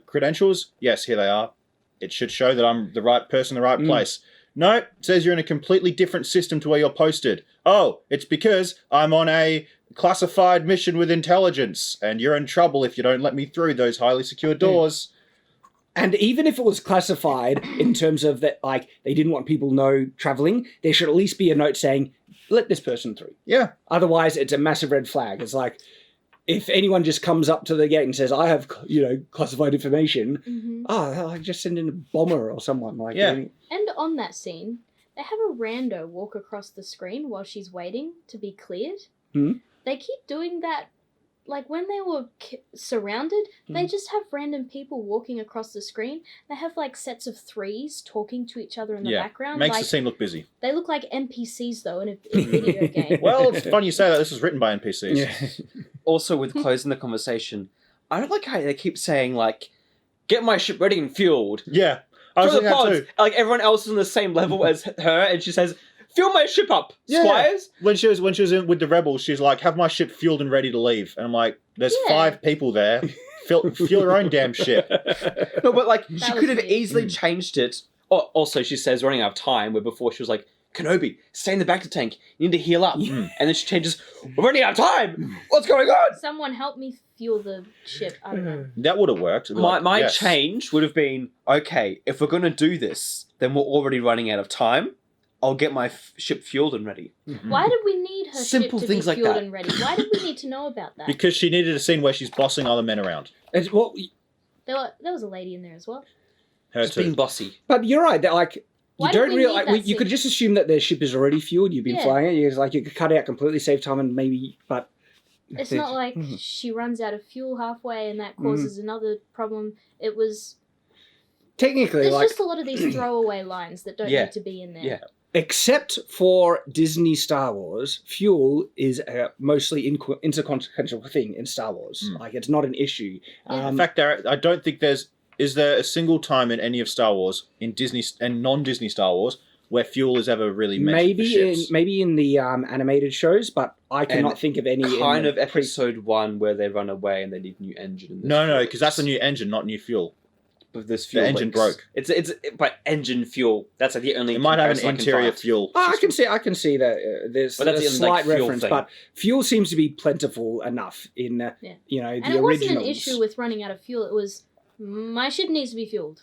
credentials? Yes, here they are. It should show that I'm the right person, in the right place. No, it says you're in a completely different system to where you're posted. Oh, it's because I'm on a classified mission with intelligence, and you're in trouble if you don't let me through those highly secure doors. And even if it was classified in terms of that, like, they didn't want people know traveling, there should at least be a note saying, let this person through. Yeah. Otherwise, it's a massive red flag. It's like, if anyone just comes up to the gate and says, I have, classified information, I just send in a bomber or someone. Like, Yeah. And on that scene, they have a rando walk across the screen while she's waiting to be cleared. They keep doing that. Like, when they were surrounded, they just have random people walking across the screen. They have, like, sets of threes talking to each other in the background. Makes like, the scene look busy. They look like NPCs, though, in a video game. Well, it's funny you say that. This was written by NPCs. Yeah. Also, with closing the conversation, I don't like how they keep saying, like, get my ship ready and fueled. Yeah. I was Throw the thinking that pods. too. Like, everyone else is on the same level as her, and she says, fuel my ship up, squires. When she was in with the rebels, she's like, have my ship fueled and ready to leave. And I'm like, there's 5 people there. Fuel your own damn ship. No, but, like, That she was could have weird. easily changed it. Oh, also, she says running out of time, where before she was like, Kenobi, stay in the back of the tank. You need to heal up. And then she changes, we're running out of time. What's going on? Someone help me fuel the ship. I don't know. That would have worked. My change would have been, okay, if we're going to do this, then we're already running out of time. I'll get my ship fueled and ready. Why did we need her Simple ship to things be like fueled that. and ready? Why did we need to know about that? Because she needed a scene where she's bossing other men around. It's, well, There was a lady in there as well. Her Just too. being bossy. but you're right. That, like, Why you did don't we realize. need that You could scene? just assume that their ship is already fueled. You've been Yeah. flying it. It's like you could cut it out completely, save time, and maybe. But It's not like she runs out of fuel halfway and that causes another problem. It was... technically, There's like, just a lot of these throwaway lines that don't Yeah. need to be in there. Yeah. except for Disney Star Wars, fuel is a mostly inconsequential thing in Star Wars. Like, it's not an issue. In fact, I don't think is there a single time in any of Star Wars, in Disney and non-Disney Star Wars, where fuel is ever really mentioned for ships? Maybe in the animated shows, but I cannot think of any. Kind of episode 1 where they run away and they need new engine. And No, because that's a new engine, not new fuel. But this fuel The engine leaks. broke. It's but engine fuel. That's like the only. It might have an comparison I can interior find. fuel. I can see that there's But that's a the only, like, slight fuel reference, thing. but fuel seems to be plentiful enough in the And originals. it wasn't an issue with running out of fuel. It was, my ship needs to be fueled.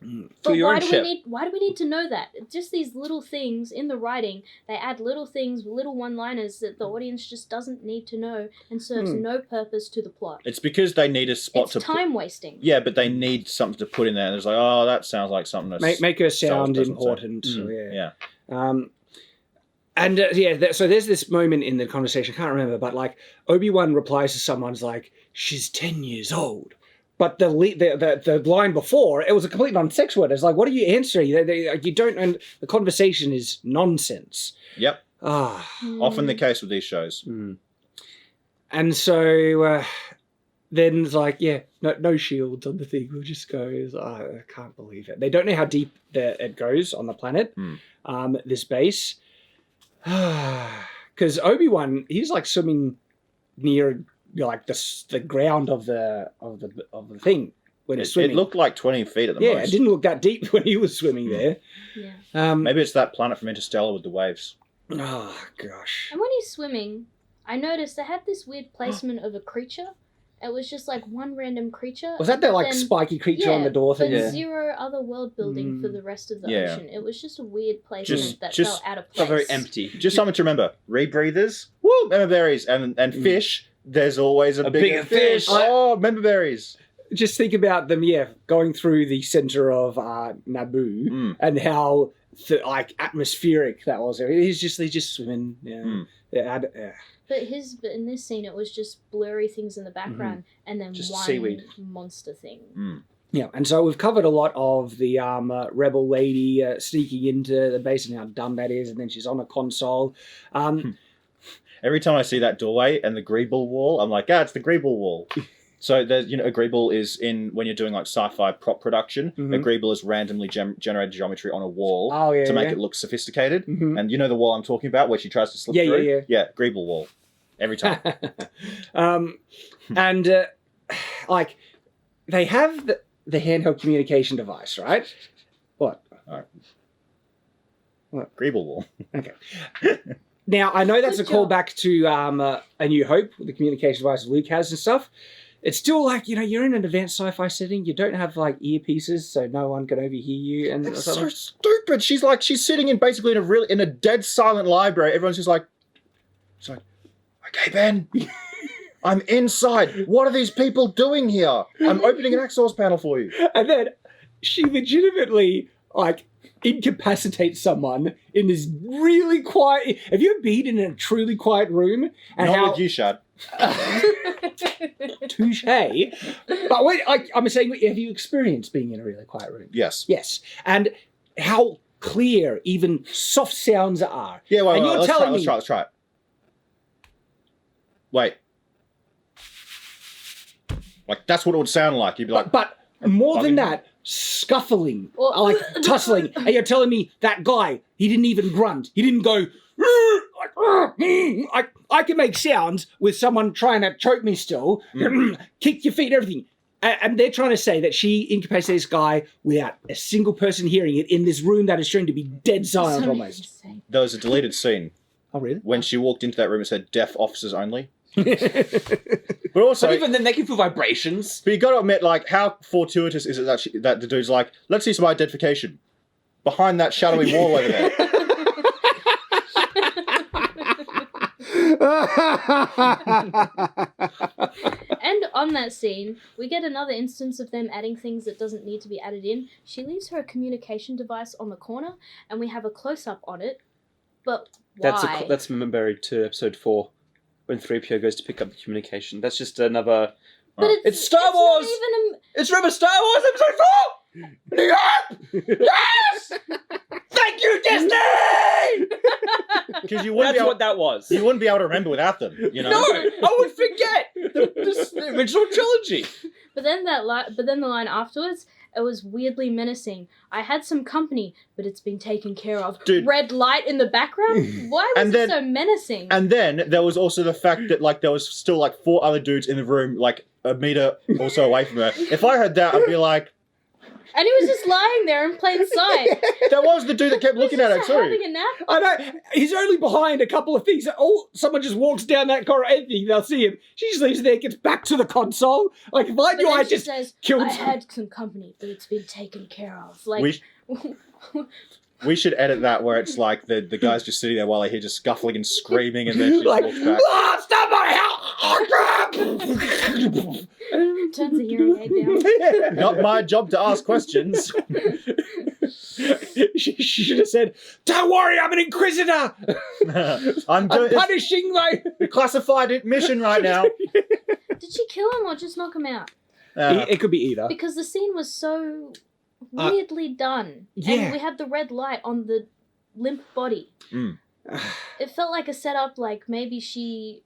But Fuel your why own do ship. why do we need to know that? Just these little things in the writing, they add little things, little one-liners that the audience just doesn't need to know and serves no purpose to the plot. It's because they need a spot It's to time wasting. Yeah, but they need something to put in there. And it's like, oh, that sounds like something that's... make her sound doesn't say. important. So, Yeah. So there's this moment in the conversation, I can't remember, but like Obi-Wan replies to someone's like, she's 10 years old. But the line before, it was a complete non-sex word. It's like, what are you answering? You don't, and the conversation is nonsense. Yep. Mm. Often the case with these shows. And so then it's like, no shields on the thing. We'll just go. I can't believe it. They don't know how deep it goes on the planet, this base. Because Obi-Wan, he's like swimming near like the ground of the thing when he's swimming. It looked like 20 feet at the it most. didn't look that deep when he was swimming there. Yeah. Maybe it's that planet from Interstellar with the waves. Oh gosh. And when he's swimming, I noticed they had this weird placement of a creature. It was just like one random creature. Was that the like then- spiky creature on the door thing? But zero other world building for the rest of the Yeah. ocean. It was just a weird placement that just- felt out of It's place. very empty. Just something to remember. Rebreathers. Woo! Member berries. And fish. There's always a bigger fish. Oh, member berries. Just think about them, going through the center of Naboo and how like atmospheric that was. He's just swimming. But in this scene, it was just blurry things in the background and then Just one seaweed. monster thing. Yeah, and so we've covered a lot of the rebel lady sneaking into the base and how dumb that is, and then she's on a console. Every time I see that doorway and the Greeble wall, I'm like, it's the Greeble wall. So there's, a Greeble is in when you're doing like sci-fi prop production. Mhm. A Greeble is randomly generated geometry on a wall Oh, to make it look sophisticated. Mhm. And you know the wall I'm talking about where she tries to slip through? Yeah, Greeble wall. Every time. And like they have the handheld communication device, right? What? Greeble wall. Okay. Now I know that's Good a callback to A New Hope, the communication device Luke has and stuff. It's still like, you're in an advanced sci-fi setting. You don't have like earpieces, so no one can overhear you. And That's so stupid. She's sitting in basically in a dead silent library. Everyone's just like, okay, Ben, I'm inside. What are these people doing here? I'm opening an Axos panel for you. And then she legitimately like incapacitates someone in this really quiet. Have you ever been in a truly quiet room? And Not with you, Shad. Touche. But wait, I'm saying, have you experienced being in a really quiet room? Yes. Yes. And how clear even soft sounds are. Yeah, wait, And you're let's telling me- try it. Wait. Like, that's what it would sound like. You'd be like, But more than bugging. that, scuffling, Or- like tussling. And you're telling me that guy, he didn't even grunt. He didn't go, I can make sounds with someone trying to choke me still, kick your feet and everything. And they're trying to say that she incapacitated this guy without a single person hearing it in this room that is shown to be dead silent almost. there was a deleted scene. Oh, really? When she walked into that room, it said deaf officers only. But also, So even then, they can feel vibrations. but you got to admit, like, how fortuitous is it that the dude's like, let's see some identification behind that shadowy wall over there. And on that scene, we get another instance of them adding things that doesn't need to be added in. She leaves her communication device on the corner, and we have a close-up on it. But why? That's buried to episode 4, when 3PO goes to pick up the communication. That's just another. But It's Star Wars! Not even It's remember Star Wars episode 4. New York! Yes! Thank you, Disney! Because you wouldn't That's what that was. you wouldn't be able to remember without them. You know. No, I would forget the original trilogy. But then the line afterwards, it was weirdly menacing. I had some company, but it's been taken care of. Dude. Red light in the background? Why was And it then- so menacing? And then there was also the fact that like there was still like 4 other dudes in the room, like a meter or so away from her. If I heard that, I'd be like, And he was just lying there in plain sight. that was the dude that kept looking at her Having too. a nap. I know. He's only behind a couple of things. Someone just walks down that corridor, anything, they'll see him. She just leaves there, gets back to the console. Like, if I But knew then I she just says, killed I had some company, but it's been taken care of. Like, We should edit that where it's like the guy's just sitting there while I hear just scuffling and screaming, and then she like, walks back. somebody turns the hearing aid down. Not my job to ask questions. she should have said, "Don't worry, I'm an inquisitor. I'm I'm doing punishing my." a classified mission right now. Did she kill him or just knock him out? It could be either. Because the scene was so weirdly done. yeah. And we had the red light on the limp body. Mm. It felt like a setup, like maybe she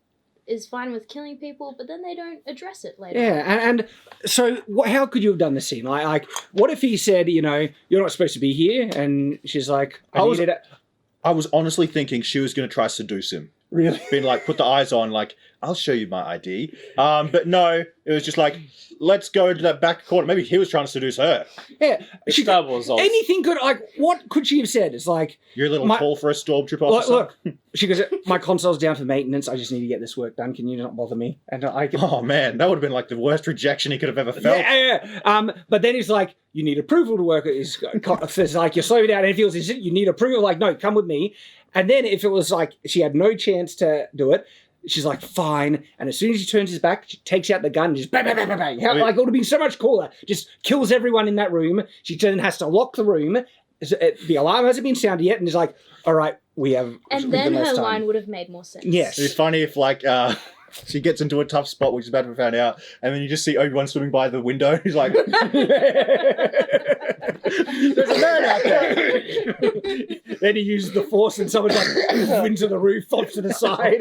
is fine with killing people, but then they don't address it later. Yeah, and so how could you have done the scene? Like, what if he said, you're not supposed to be here, and she's like, I was honestly thinking she was going to try to seduce him. Really? Being like, put the eyes on, like, I'll show you my ID. But no, it was just like, let's go into that back corner. Maybe he was trying to seduce her. Yeah. It's Star Wars. Anything could, what could she have said? It's like, You're a little tall for a stormtrooper officer. look, she goes, my console's down for maintenance. I just need to get this work done. Can you not bother me? And I can. Oh man, that would have been like the worst rejection he could have ever felt. Yeah. But then he's like, you need approval to work. It's like, you're slowing down. And if he was, you need approval. Like, no, come with me. And then if it was like, she had no chance to do it, she's like, fine. And as soon as he turns his back, she takes out the gun and just bang, bang, bang, bang, bang. Like, it would have been so much cooler. Just kills everyone in that room. She then has to lock the room. The alarm hasn't been sounded yet. And he's like, all right, we have. And then her line would have made more sense. Yes. It'd be funny if like she gets into a tough spot, which is about to be found out, and then you just see Obi-Wan swimming by the window. He's like, There's a man out there. Then he uses the force and someone's like into the roof, flops to the side.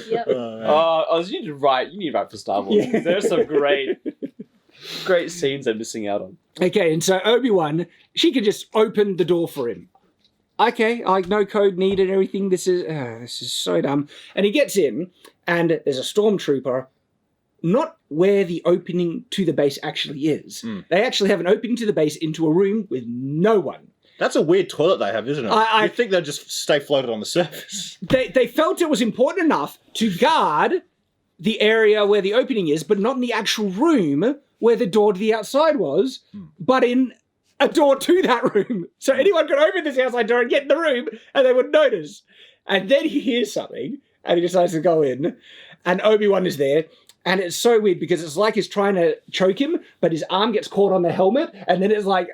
Yep. Oz, you need to write for Star Wars. Yeah. There's some great scenes I'm missing out on. Okay, and so Obi-Wan, she can just open the door for him. Okay, like no code needed, everything. This is so dumb. And he gets in, and there's a stormtrooper, not where the opening to the base actually is. They actually have an opening to the base into a room with no one. That's a weird toilet they have, isn't it? I You'd think they'd just stay floated on the surface. They felt it was important enough to guard the area where the opening is, but not in the actual room where the door to the outside was, but in a door to that room. So anyone could open this outside door and get in the room, and they would notice. And then he hears something, and he decides to go in, and Obi-Wan is there. And it's so weird because it's like he's trying to choke him, but his arm gets caught on the helmet, and then it's like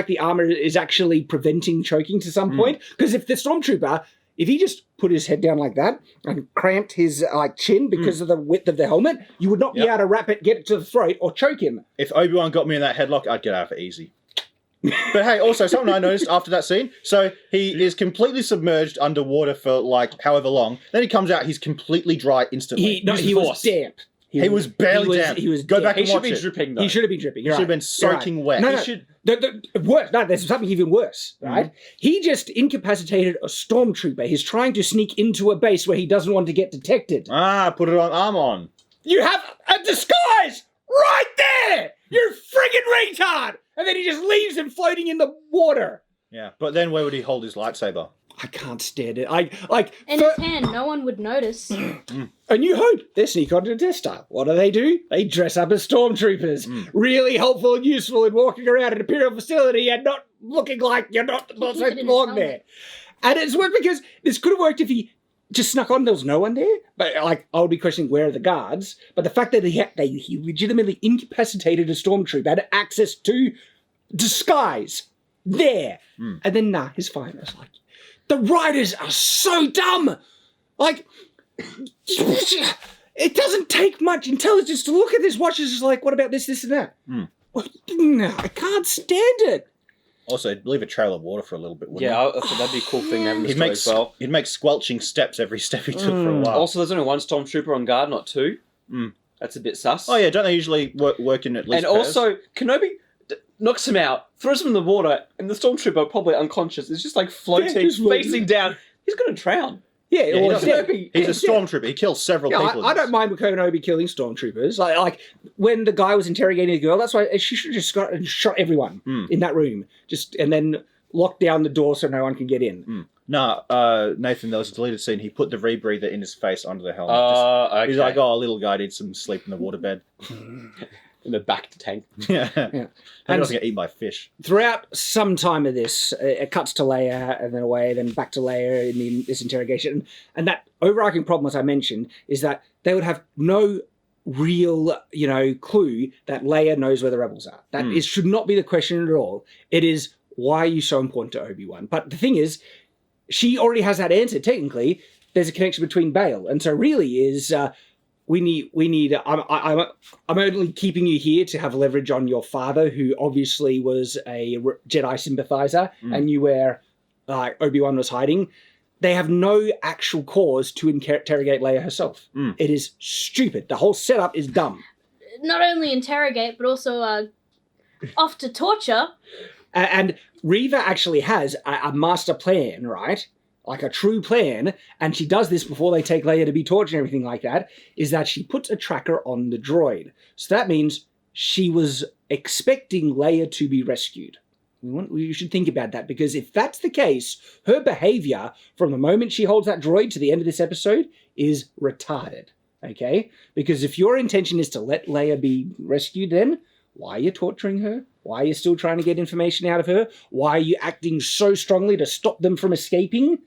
the armor is actually preventing choking to some point. Because if the stormtrooper, if he just put his head down like that and cramped his chin because of the width of the helmet, you would not be able to get it to the throat or choke him. If Obi-Wan got me in that headlock, I'd get out of it easy. But hey, also something I noticed after that scene. So he is completely submerged underwater for like however long. Then he comes out, he's completely dry instantly. He was damp. He was barely damp. He was Go damp. back and He should watch be it. dripping, though. He should have been dripping. He should have been soaking wet. No, He no. should- Worse. No, there's something even worse, right? He just incapacitated a stormtrooper. He's trying to sneak into a base where he doesn't want to get detected. Put it on arm on. You have a disguise right there! You friggin' retard! And then he just leaves him floating in the water. Yeah, but then where would he hold his lightsaber? I can't stand it. In his hand, no one would notice. A New Hope, they sneak onto the Death Star. What do? They dress up as stormtroopers. Really helpful and useful in walking around an Imperial facility and not looking like you're not supposed keep it to in belong his there. And it's weird because this could have worked if he just snuck on. There was no one there. But I would be questioning where are the guards. But the fact that he legitimately incapacitated a stormtrooper, had access to disguise there. And then, he's fine. I was like, the writers are so dumb. Like, it doesn't take much intelligence to look at this. Watch this is like, what about this, and that? No, I can't stand it. Also, leave a trail of water for a little bit, wouldn't Yeah, I thought that'd be a cool thing having He'd this make, as well. he'd make squelching steps every step he took for a while. Also, there's only one stormtrooper on guard, not two. That's a bit sus. Oh yeah, don't they usually work in at least And pairs? also, Kenobi knocks him out, throws him in the water, and the stormtrooper, probably unconscious, is just like floating, just floating. facing down. He's going to drown. Yeah, he or doesn't- Kenobi. He's a stormtrooper. He kills several people. I don't mind Kenobi killing stormtroopers. Like when the guy was interrogating the girl, that's why she should have just got and shot everyone in that room, and then locked down the door so no one can get in. Nathan, there was a deleted scene. He put the rebreather in his face under the helmet. Okay. He's like, oh, little guy needs some sleep in the waterbed. In the back tank. Yeah. Yeah. And doesn't get eaten by fish. Throughout some time of this, it cuts to Leia and then away, then back to Leia in this interrogation. And that overarching problem, as I mentioned, is that they would have no real, clue that Leia knows where the rebels are. That should not be the question at all. It is, why are you so important to Obi-Wan? But the thing is, she already has that answer, technically. There's a connection between Bail. And so really is... We need. I'm only keeping you here to have leverage on your father, who obviously was a Jedi sympathizer, and knew where Obi-Wan was hiding. They have no actual cause to interrogate Leia herself. It is stupid. The whole setup is dumb. Not only interrogate, but also off to torture. And Reva actually has a master plan, right? Like a true plan, and she does this before they take Leia to be tortured and everything like that, is that she puts a tracker on the droid. So that means she was expecting Leia to be rescued. We should think about that, because if that's the case, her behavior from the moment she holds that droid to the end of this episode is retarded, okay? Because if your intention is to let Leia be rescued, then why are you torturing her? Why are you still trying to get information out of her? Why are you acting so strongly to stop them from escaping?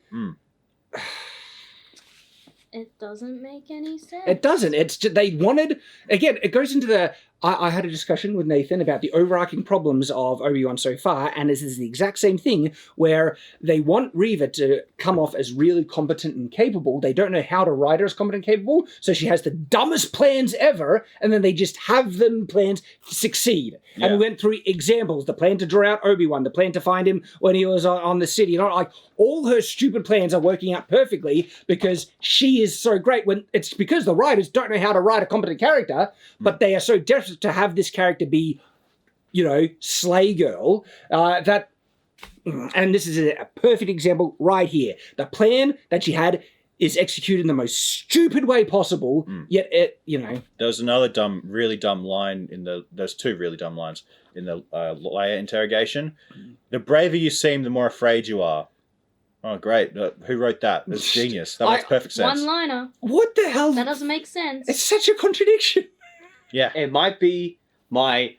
It doesn't make any sense. It doesn't. It's just, they wanted... Again, it goes into the... I had a discussion with Nathan about the overarching problems of Obi-Wan so far, and this is the exact same thing where they want Reva to come off as really competent and capable. They don't know how to write her as competent and capable, so she has the dumbest plans ever, and then they just have them plans succeed. Yeah. And we went through examples: the plan to draw out Obi-Wan, the plan to find him when he was on the city. Like all her stupid plans are working out perfectly because she is so great. When it's because the writers don't know how to write a competent character, but they are so desperate to have this character be, slay girl, that, and this is a perfect example right here. The plan that she had is executed in the most stupid way possible, yet it, There was another really dumb line there's two really dumb lines in the Leia interrogation. The braver you seem, the more afraid you are. Oh, great. Who wrote that? That's genius. That makes perfect sense. One-liner. What the hell? That doesn't make sense. It's such a contradiction. Yeah. It might be my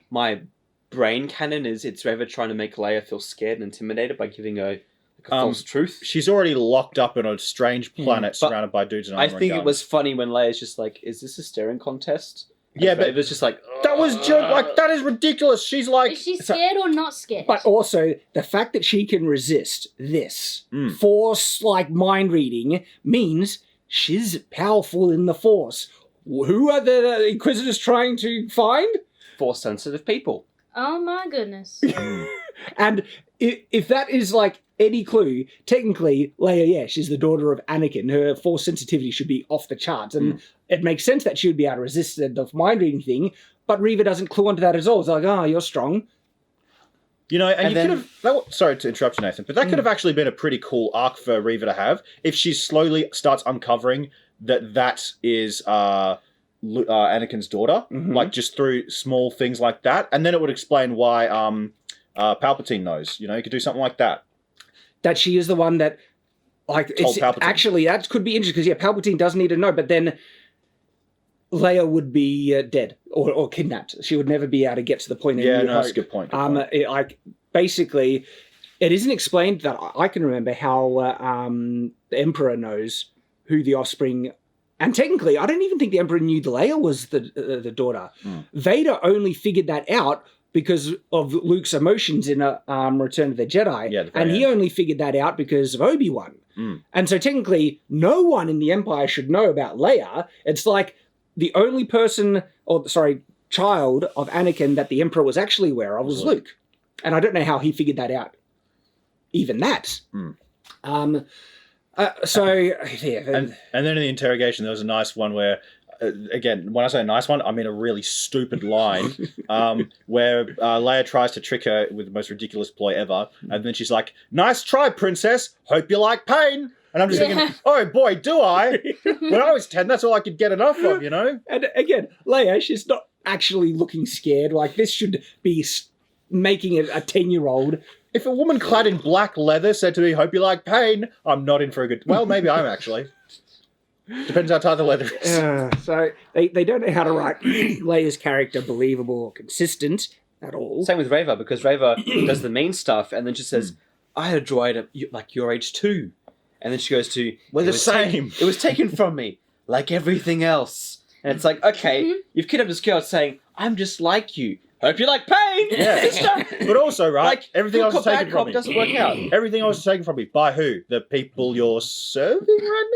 brain canon is it's Reva trying to make Leia feel scared and intimidated by giving her a false truth. She's already locked up in a strange planet but surrounded by dudes and I armor and think it guns. was funny when Leia's just like, is this a staring contest? Yeah, but it was just like, that was just that is ridiculous. She's like, Is she scared or not scared? But also, the fact that she can resist this force, mind reading, means she's powerful in the force. Who are the Inquisitors trying to find? force sensitive people. Oh my goodness. And if that is any clue, technically, Leia, she's the daughter of Anakin. Her force sensitivity should be off the charts. And it makes sense that she would be able to resist the mind reading thing, but Reva doesn't clue onto that at all. It's like, you're strong. and you could have... Sorry to interrupt you, Nathan, but that could have actually been a pretty cool arc for Reva to have if she slowly starts uncovering that is Anakin's daughter, just through small things like that, and then it would explain why Palpatine knows. You could do something like that. That she is the one that, it's Palpatine. actually, that could be interesting, because, Palpatine does need to know, but then Leia would be dead or kidnapped. She would never be able to get to the point. That's a good point. Basically, it isn't explained that I can remember how the Emperor knows who the offspring. And technically, I don't even think the Emperor knew the Leia was the daughter. Vader only figured that out because of Luke's emotions in Return of the Jedi. And he only figured that out because of Obi-Wan. And so technically, no one in the Empire should know about Leia. It's like the only child of Anakin that the Emperor was actually aware of was Luke. And I don't know how he figured that out. Even that. And then in the interrogation, there was a nice one where, again, when I say a nice one, I mean a really stupid line, where Leia tries to trick her with the most ridiculous ploy ever, and then she's like, "Nice try, princess. Hope you like pain." And I'm just thinking, oh boy, do I? When I was 10, that's all I could get enough of, And again, Leia, she's not actually looking scared. This should be making it a 10-year-old. If a woman clad in black leather said to me, "Hope you like pain," I'm not in for a good... Well, maybe I'm actually. Depends how tight the leather is. So they don't know how to write Leia's character believable or consistent at all. Same with Reva, because Reva does the mean stuff and then just says, I had a droid like your age too. And then she goes to... We're the same. It was taken from me, like everything else. And it's like, okay, you've kidnapped this girl saying, I'm just like you. Hope you like pain. Yeah. But also, right, everything else is taken from me. Doesn't work out. Everything else is taken from me. By who? The people you're serving right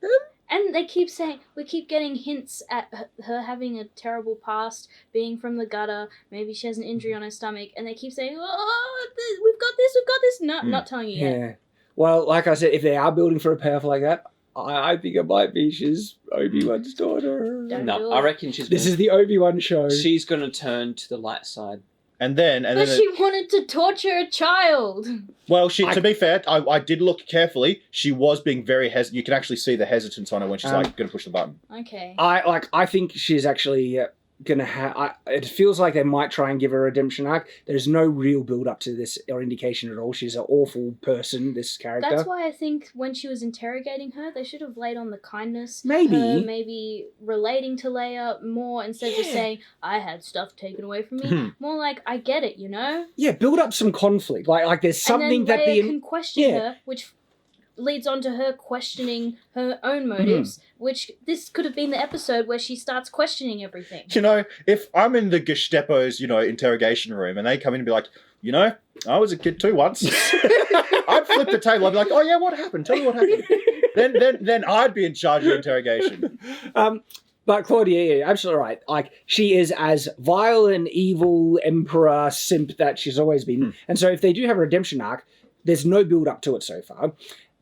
now? And they keep saying, we keep getting hints at her having a terrible past, being from the gutter, maybe she has an injury on her stomach, and they keep saying, we've got this. No, not telling you yet. Yeah. Well, like I said, if they are building for a payoff like that, I think it might be she's Obi-Wan's daughter. No, I reckon she's... This is the Obi-Wan show. She's going to turn to the light side. But she wanted to torture a child. Well, to be fair, I did look carefully. She was being very hesitant. You can actually see the hesitance on her when she's going to push the button. Okay. I think she's actually going to have... It feels like they might try and give her a redemption arc. There's no real build-up to this or indication at all. She's an awful person, this character. That's why I think when she was interrogating her, they should have laid on the kindness. Maybe. Her maybe relating to Leia more instead of just saying, I had stuff taken away from me. More like, I get it, Yeah, build up some conflict. Like there's something and then that Leia can question her, which leads on to her questioning her own motives, which this could have been the episode where she starts questioning everything. You know, if I'm in the Gestapo's, interrogation room and they come in and be like, I was a kid too once. I'd flip the table. I'd be like, oh yeah, what happened? Tell me what happened. Then I'd be in charge of the interrogation. But Claudia, you're absolutely right. Like, she is as vile and evil emperor simp that she's always been. And so if they do have a redemption arc, there's no build up to it so far.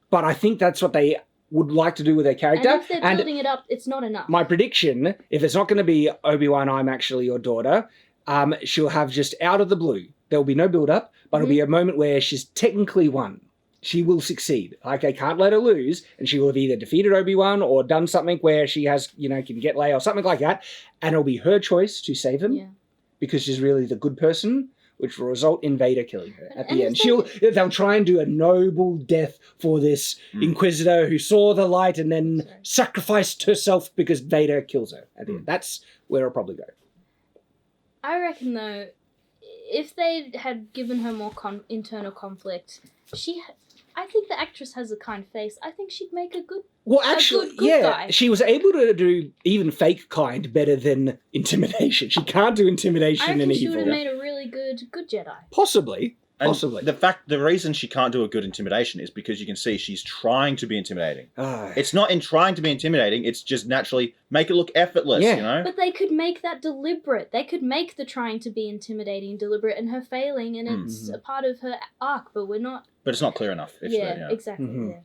But I think that's what they would like to do with their character. And if they're building it up, it's not enough. My prediction, if it's not going to be Obi-Wan, I'm actually your daughter, she'll have just out of the blue. There will be no build up, but it'll be a moment where she's technically won. She will succeed. Like, they can't let her lose, and she will have either defeated Obi-Wan or done something where she has, can get Leia or something like that, and it'll be her choice to save him because she's really the good person, which will result in Vader killing her at the end. They'll try and do a noble death for this Inquisitor who saw the light and then sacrificed herself because Vader kills her at the end. That's where it'll probably go. I reckon, though, if they had given her more internal conflict, I think the actress has a kind face. I think she'd make a good good guy. She was able to do even fake kind better than intimidation. She can't do intimidation and evil. she would have made a really good Jedi. Possibly. And the reason she can't do a good intimidation is because you can see she's trying to be intimidating. It's not in trying to be intimidating, it's just naturally make it look effortless, But they could make that deliberate. They could make the trying to be intimidating deliberate and her failing, and it's a part of her arc, but we're not... But it's not clear enough. Exactly.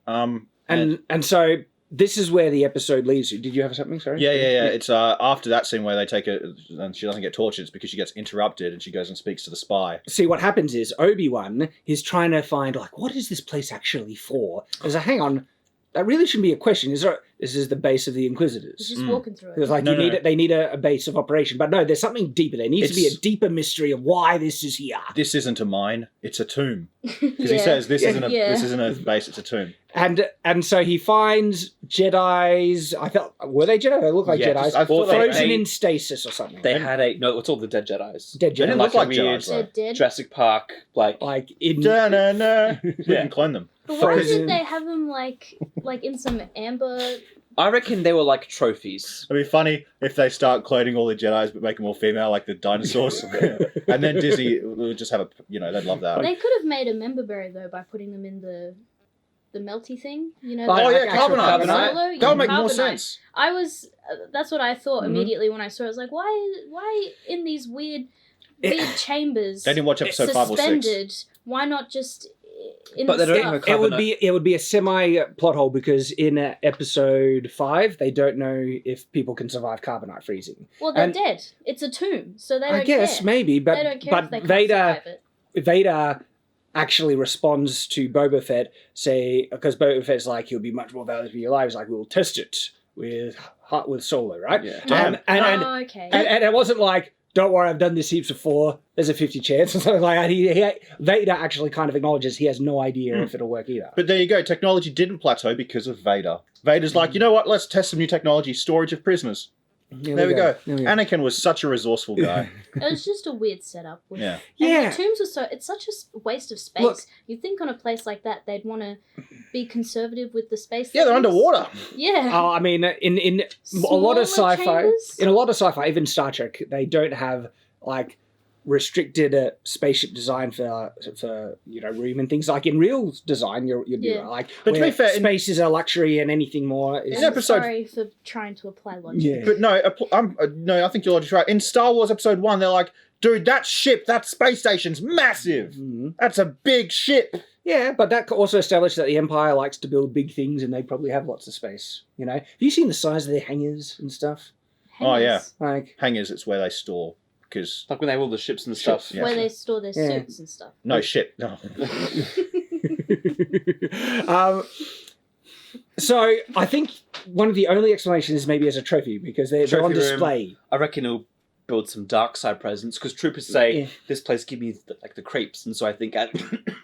And so this is where the episode leads you. Did you have something? Sorry. Yeah. It's after that scene where they take her and she doesn't get tortured. It's because she gets interrupted and she goes and speaks to the spy. See, what happens is Obi-Wan is trying to find, like, what is this place actually for? There's hang on, that really shouldn't be a question. This is the base of the Inquisitors. Just walking through it. Because they need a base of operation. But no, there's something deeper. There needs to be a deeper mystery of why this is here. This isn't a mine, it's a tomb. Because he says this isn't a base, it's a tomb. And so he finds Jedis. Were they Jedi? They look like Jedis. Frozen in stasis or something. They had it's all the dead Jedis. Dead Jedi. They didn't look like Jedis. They're dead. Jurassic Park, like in. We can clone them. But why did they have them like in some amber? I reckon they were like trophies. It'd be funny if they start cloning all the Jedis but make them all female like the dinosaurs. And then Disney would just have they'd love that. They could have made a member berry though by putting them in the melty thing, carbonite. That would make more sense. That's what I thought immediately when I saw it. I was like, why in these weird chambers? They didn't watch episode 5 or 6. Suspended. Why not just in But the they don't stuff? have It would be a semi plot hole because in episode 5 they don't know if people can survive carbonite freezing. Well, they're dead. It's a tomb, so they don't care. I guess maybe, but they don't care if they can't Vader survive it. Vader actually responds to Boba Fett, because Boba Fett's like, he'll be much more valuable for your life. He's like, we'll test it with Solo, right? Yeah. Okay. And it wasn't like, don't worry, I've done this heaps before. There's a 50 chance or something like that. Vader actually kind of acknowledges he has no idea if it'll work either. But there you go. Technology didn't plateau because of Vader. Vader's like, you know what? Let's test some new technology. Storage of prisoners. There we go. Anakin was such a resourceful guy. It was just a weird setup. Yeah. And the tombs are it's such a waste of space. Look, You'd think on a place like that they'd want to be conservative with the space. Yeah, they're underwater. Yeah. I mean, in a lot of Smaller sci-fi, chambers? even Star Trek, they don't have like restricted spaceship design for room and things. Like in real design, you'd be right. Like, but to be fair, space is a luxury and anything more is... Sorry for trying to apply logic. Yeah. But no, I think your logic's right. In Star Wars Episode 1, they're like, dude, that space station's massive. Mm-hmm. That's a big ship. Yeah, but that also established that the Empire likes to build big things and they probably have lots of space. Have you seen the size of their hangars and stuff? Oh, yeah. Like Hangars, it's where they store. Because like when they have all the ships and stuff. Yeah. Where they store their suits and stuff. No ship. No. So I think one of the only explanations is maybe as a trophy because they're on display. I reckon it'll build some dark side presence because troopers say this place give me the creeps, and so I think.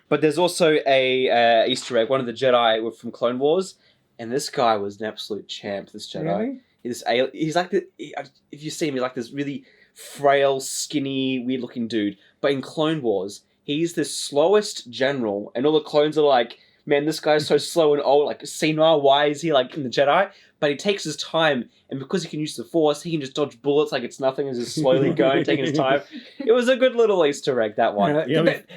But there's also a Easter egg. One of the Jedi were from Clone Wars, and this guy was an absolute champ. This Jedi, he's like if you see him, he's like this really frail, skinny, weird-looking dude. But in Clone Wars, he's the slowest general, and all the clones are like man, this guy's so slow and old, like senile. Why is he like in the Jedi? But he takes his time, and because he can use the Force, he can just dodge bullets like it's nothing, and just slowly going, taking his time. It was a good little Easter egg, that one.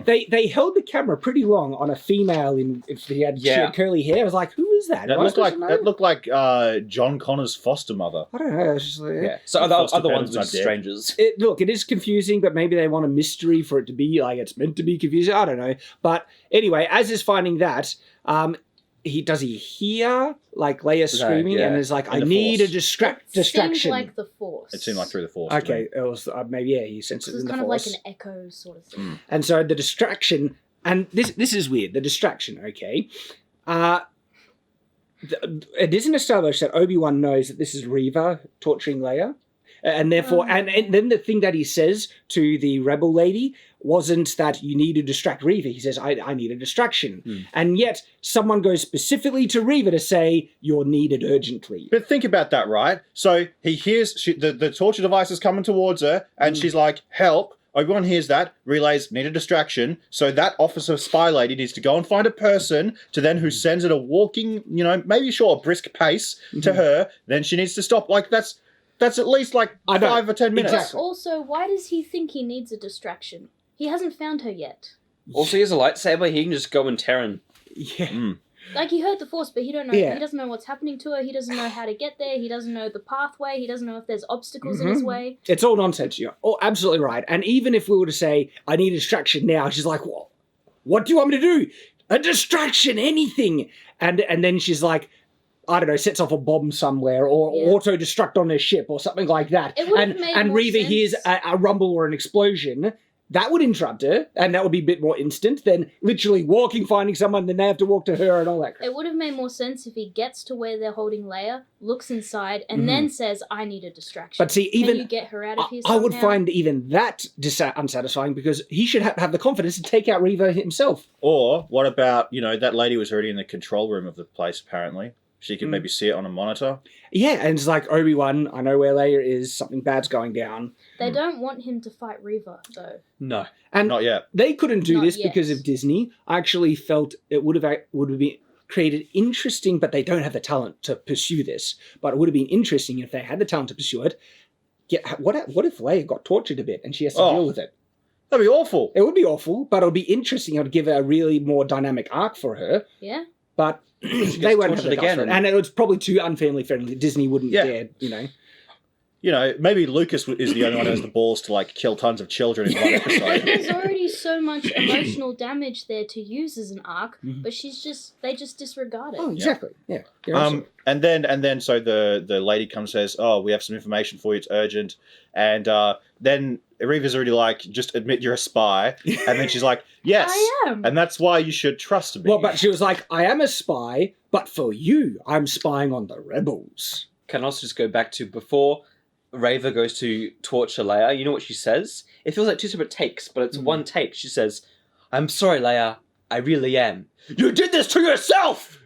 They held the camera pretty long on a female if she had curly hair. I was like, who is that? That looked like John Connor's foster mother. I don't know. It's just like, So other ones were strangers. Look, it is confusing, but maybe they want a mystery for it to be like it's meant to be confusing. I don't know. But anyway, as is finding that, does he hear like Leia screaming and is like, I need a distraction? Seemed like the Force. It seemed like through the Force. Okay, it was maybe he sensed it in the Force. It was kind of like an echo sort of thing. And so the distraction, and this is weird. The distraction, okay. It isn't established that Obi-Wan knows that this is Reva torturing Leia. And therefore, and then the thing that he says to the rebel lady wasn't that you need to distract Reva. He says, I need a distraction. And yet, someone goes specifically to Reva to say, you're needed urgently. But think about that, right? So he hears the torture device is coming towards her, and she's like, help. Obi-Wan hears that, relays, need a distraction, so that officer spy lady needs to go and find a person to then who sends it a walking, maybe a brisk pace to her, then she needs to stop. Like, that's at least like 5 or 10 minutes. But also, why does he think he needs a distraction? He hasn't found her yet. Also, he has a lightsaber. He can just go and tear and... Yeah. Like, he heard the Force, but he don't know. He doesn't know what's happening to her. He doesn't know how to get there. He doesn't know the pathway. He doesn't know if there's obstacles in his way. It's all nonsense. You're absolutely right. And even if we were to say, I need a distraction now, she's like, what do you want me to do? A distraction, anything. And then she's like, I don't know, sets off a bomb somewhere or auto-destruct on their ship or something like that. It would have made and more Reva sense. hears a rumble or an explosion. That would interrupt her, and that would be a bit more instant than literally walking, finding someone, then they have to walk to her and all that crap. It would have made more sense if he gets to where they're holding Leia, looks inside, and then says, I need a distraction. But see, Can even you get her out of here I would somehow? find even that unsatisfying because he should have the confidence to take out Reva himself. Or what about, that lady was already in the control room of the place, apparently. She could maybe see it on a monitor. Yeah, and it's like, Obi-Wan, I know where Leia is, something bad's going down. They don't want him to fight Reva, though. No. And not yet. They couldn't do Not this yet. because of Disney. I actually felt it would have been created interesting, but they don't have the talent to pursue this. But it would have been interesting if they had the talent to pursue it. What if Leia got tortured a bit and she has to deal with it? That'd be awful. It would be awful, but it would be interesting. It would give a really more dynamic arc for her. Yeah? But they won't have the guts for it. And it was probably too unfamily friendly. Disney wouldn't dare, Maybe Lucas is the only one who has the balls to kill tons of children in one episode. There's already so much emotional damage there to use as an arc, but they just disregard it. Oh, exactly. Yeah. And then so the lady comes and says, "Oh, we have some information for you. It's urgent." And then Reva's already like, "Just admit you're a spy." And then she's like, "Yes, I am. And that's why you should trust me." Well, but she was like, "I am a spy, but for you, I'm spying on the rebels." Can I also just go back to before Reva goes to torture Leia? You know what she says? It feels like 2 separate takes, but it's one take. She says, "I'm sorry, Leia. I really am." You did this to yourself!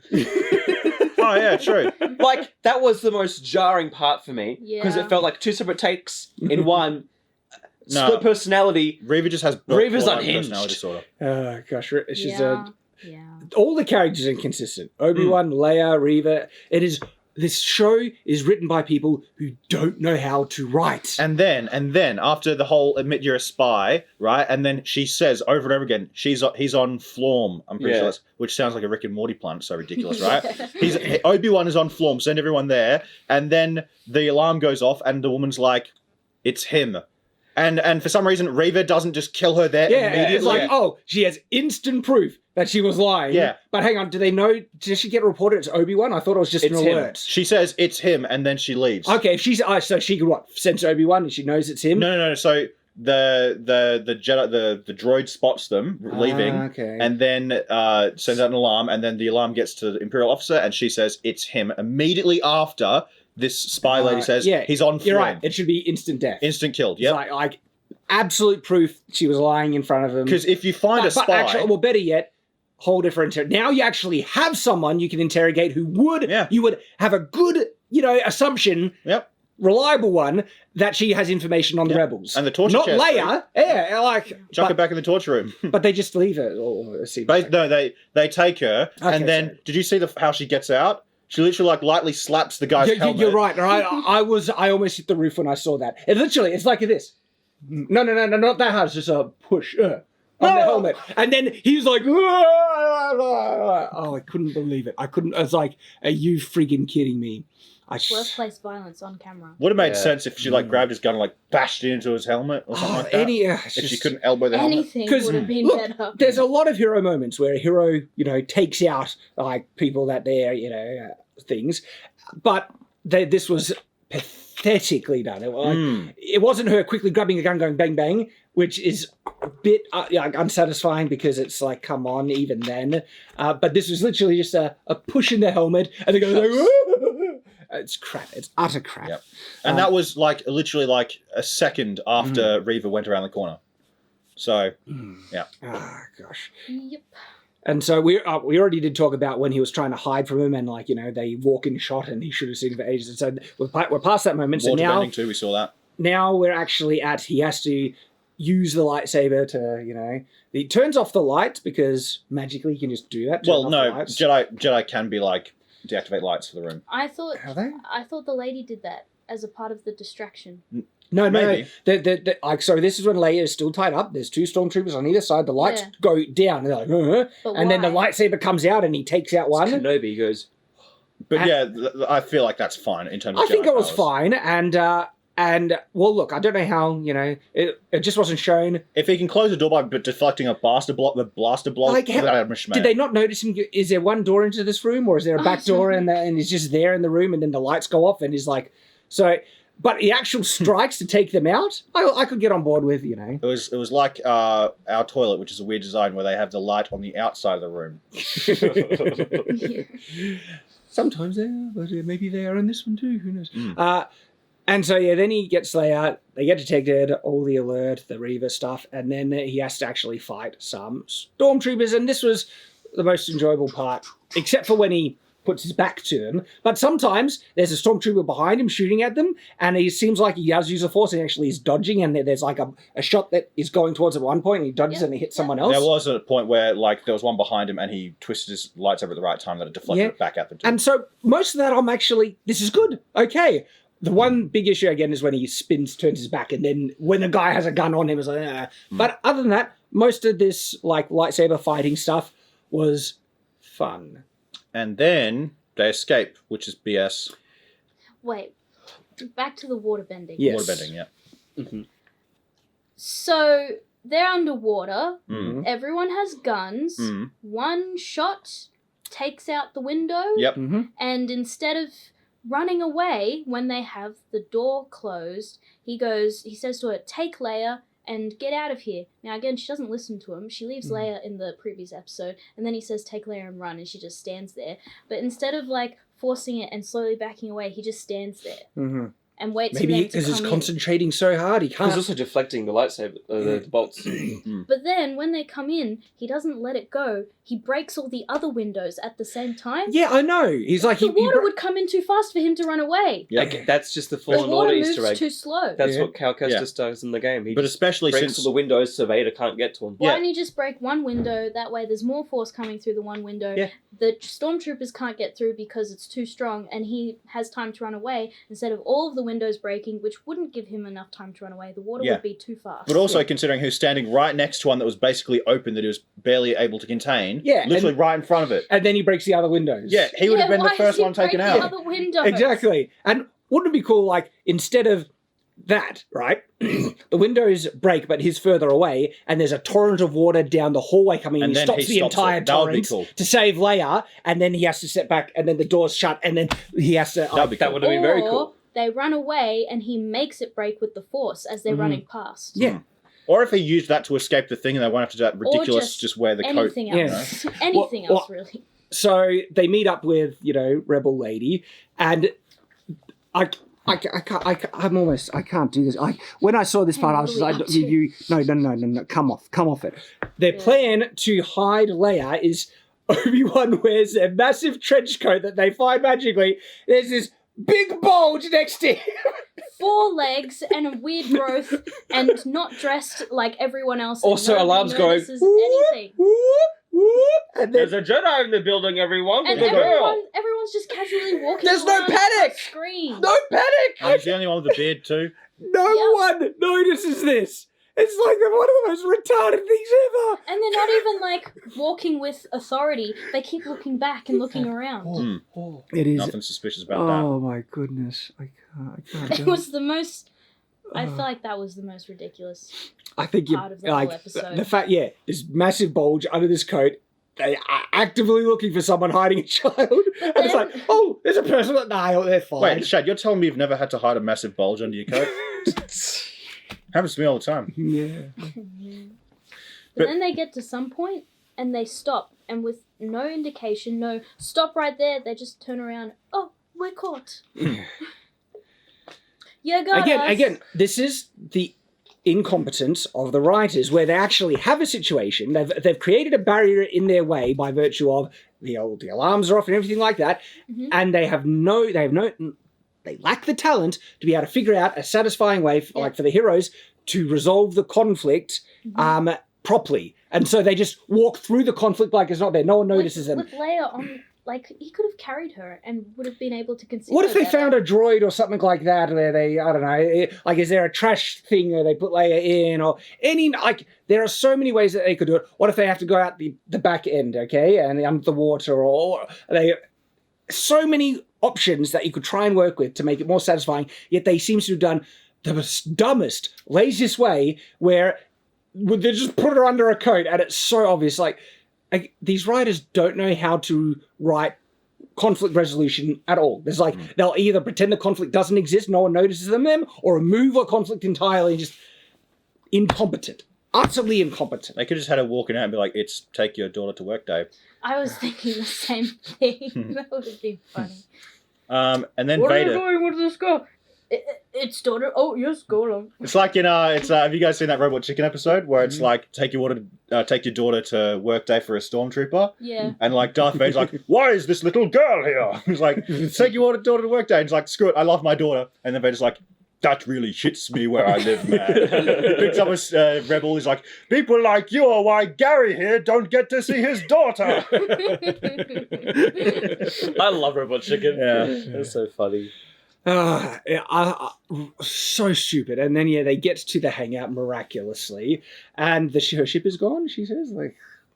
Oh, yeah, true. Like, that was the most jarring part for me. Because it felt like 2 separate takes in one. Split personality. Reva just has Reva's unhinged. personality disorder. Oh, gosh. She's Yeah. all the characters are inconsistent. Obi-Wan, Leia, Reva. This show is written by people who don't know how to write. And then after the whole admit you're a spy, right? And then she says over and over again, he's on Florm. I'm pretty sure which sounds like a Rick and Morty plant. It's so ridiculous, right? Obi-Wan is on Florm. Send everyone there. And then the alarm goes off, and the woman's like, "It's him." And for some reason, Reva doesn't just kill her there immediately. It's like, she has instant proof that she was lying. Yeah. But hang on, do they know? Did she get reported it's Obi-Wan? I thought it was just an alert. She says it's him, and then she leaves. Okay, if she's so she could sense Obi-Wan and she knows it's him. No. So the Jedi, the droid spots them leaving, and then sends out an alarm, and then the alarm gets to the Imperial officer, and she says it's him. Immediately after, this spy lady says he's on Florm. You're right. It should be instant death. Instant killed. Yeah. Like absolute proof she was lying in front of him. Because if you find a spy, but actually, well, better yet, whole different. Now you actually have someone you can interrogate who would you would have a good assumption. Yep. reliable one, that she has information on the rebels. And the torture Not chest, Leia. Yeah, like... Chuck her back in the torture room. But they just leave her. Or see. No, they take her, Okay, and then sorry. did you see how she gets out? She literally like lightly slaps the guy's helmet. You're right. I almost hit the roof when I saw that. It's like this. No, not that hard. It's just a push on the helmet. And then he was like, oh, I couldn't believe it. I was like, are you freaking kidding me? Workplace violence on camera. Would have made sense if she like grabbed his gun and like bashed it into his helmet or something like that. If she couldn't elbow the helmet. Anything would have been better. There's a lot of hero moments where a hero, takes out like people that they're, things, but this was pathetically done. It wasn't her quickly grabbing a gun, going bang bang, which is a bit unsatisfying because it's like, come on, even then. But this was literally just a push in the helmet, and they go like, it's crap. It's utter crap. Yep. And that was like literally like a second after Reva went around the corner. So, yeah. Oh gosh. Yep. And so we already did talk about when he was trying to hide from him, and like they walk in shot, and he should have seen it for ages. And so we're past that moment. So now, Waterbending too, we saw that. Now we're actually he has to use the lightsaber to he turns off the lights because magically he can just do that. Well, no, Jedi can be like deactivate lights for the room. I thought Are they? I thought the lady did that as a part of the distraction. No. Maybe. So this is when Leia is still tied up. There's two stormtroopers on either side. The lights go down, and they're like, But and then the why? lightsaber comes out, and he takes out one. KENOBI goes, But I feel like that's fine in terms of I think Jedi it was powers. fine, and well, look, I don't know how it just wasn't shown. If he can close the door by deflecting a blaster block, the blaster block. Like, did they not notice him? Is there one door into this room, or is there a back door, and he's just there in the room, and then the lights go off, and he's like, so. But the actual strikes to take them out, I could get on board with, It was like our toilet, which is a weird design where they have the light on the outside of the room. Sometimes they are, but maybe they are in this one too. Who knows? And so then he gets Leia. They get detected, all the alert, the Reva stuff, and then he has to actually fight some stormtroopers. And this was the most enjoyable part, except for when he puts his back to them. But sometimes there's a stormtrooper behind him shooting at them, and he seems like he does use the force, and actually he's dodging, and there's like a shot that is going towards at one point, and he dodges and he hits someone else. There was a point where like there was one behind him, and he twisted his lightsaber at the right time that it deflected it back at them. And so most of that this is good. Okay. The one big issue again is when he turns his back, and then when the guy has a gun on him, it's like, But other than that, most of this like lightsaber fighting stuff was fun. And then they escape, which is BS. Wait, back to the waterbending. Yes. Waterbending, yeah. Mm-hmm. So they're underwater. Mm. Everyone has guns. Mm. One shot takes out the window. Yep. Mm-hmm. And instead of running away when they have the door closed, he says to her, "Take Leia and get out of here." Now again, she doesn't listen to him. She leaves Leia in the previous episode, and then he says, "Take Leia and run," and she just stands there. But instead of like forcing it and slowly backing away, he just stands there Mm-hmm. and waits Maybe for them to because he's come in. concentrating so hard, he he's can't. also deflecting the lightsaber, the bolts. But then when they come in, he doesn't let it go. He breaks all the other windows at the same time. Yeah, I know. He's like The water would come in too fast for him to run away. Yeah. Like, that's just the The Fallen water Order moves Easter egg. too slow. That's what Cal Kestis does in the game. He But just especially breaks since all the windows so Vader can't get to him. Why don't you just break one window? That way there's more force coming through the one window. Yeah. The stormtroopers can't get through because it's too strong, and he has time to run away instead of all of the windows breaking, which wouldn't give him enough time to run away. The water would be too fast. But also considering who's standing right next to one that was basically open that he was barely able to contain. Yeah, Literally right in front of it. And then he breaks the other windows. Yeah, he would have been the why first does he one taken break out. The other windows? Exactly. And wouldn't it be cool, like, instead of that, right? The windows break, but he's further away, and there's a torrent of water down the hallway coming in. And he then stops he the stops entire it. That would be torrent cool. to save Leia, and then he has to step back, and then the door's shut, and then he has to... That'd be cool. That would have been very Or cool. they run away, and he makes it break with the force as they're running past. Yeah. Or if he used that to escape the thing and they won't have to do that ridiculous just wear the coat. Anything else. Anything else, really. So they meet up with, Rebel Lady, and I can't do this. When I saw this part, I was just like, no, come off it. Their plan to hide Leia is Obi-Wan wears a massive trench coat that they find magically. There's this big bulge next to him. 4 legs and a weird growth and not dressed like everyone else. and Also, nobody alarms going, notices anything. And then, There's a Jedi in the building, everyone. And With a girl. everyone's just casually walking There's no around panic! on screen. no panic! I was the only one with the beard too. No one notices this. It's like one of the most retarded things ever. And they're not even like walking with authority. They keep looking back and looking around. It is. Nothing suspicious about Oh my goodness! I can't. It was the most. I feel like that was the most ridiculous. I think you part of the whole episode. the fact, this massive bulge under this coat. They are actively looking for someone hiding a child, and it's like, oh, there's a person. No, they're fine. Wait, Shad, you're telling me you've never had to hide a massive bulge under your coat? Happens to me all the time. Yeah. But then they get to some point and they stop, and with no indication, no stop right there, they just turn around. Oh, we're caught. You got us. Again, this is the incompetence of the writers, where they actually have a situation. They've created a barrier in their way by virtue of the alarms are off and everything like that, and they lack the talent to be able to figure out a satisfying way, for the heroes to resolve the conflict properly. And so they just walk through the conflict like it's not there. No one notices them. With Leia on, he could have carried her and would have been able to conceal. What if they better. found a droid or something like that, where they, I don't know, like, is there a trash thing where they put Leia in, or any, there are so many ways that they could do it. What if they have to go out the back end, okay, and under the water, or so many options that you could try and work with to make it more satisfying, yet they seem to have done the dumbest, laziest way, where they just put her under a coat, and it's so obvious, these writers don't know how to write conflict resolution at all. There's they'll either pretend the conflict doesn't exist, no one notices them, or remove a conflict entirely, and just incompetent. Utterly incompetent. They could just had her walking out and be like, "It's take your daughter to work day." I was thinking the same thing. That would have been funny. And then What Vader. are you doing? Where does this go? It's daughter. Oh, yes, go along. It's like in have you guys seen that Robot Chicken episode where it's like take your daughter to work day for a stormtrooper? Yeah. And Darth Vader's like, why is this little girl here? He's like, take your daughter to work day. And he's like, screw it, I love my daughter. And then Vader's like, that really hits me where I live, man. He picks up a rebel. He's like, people like you are why Gary here don't get to see his daughter. I love Robot Chicken. Yeah. That's so funny. So stupid. And then they get to the hangout miraculously, and her ship is gone. She says,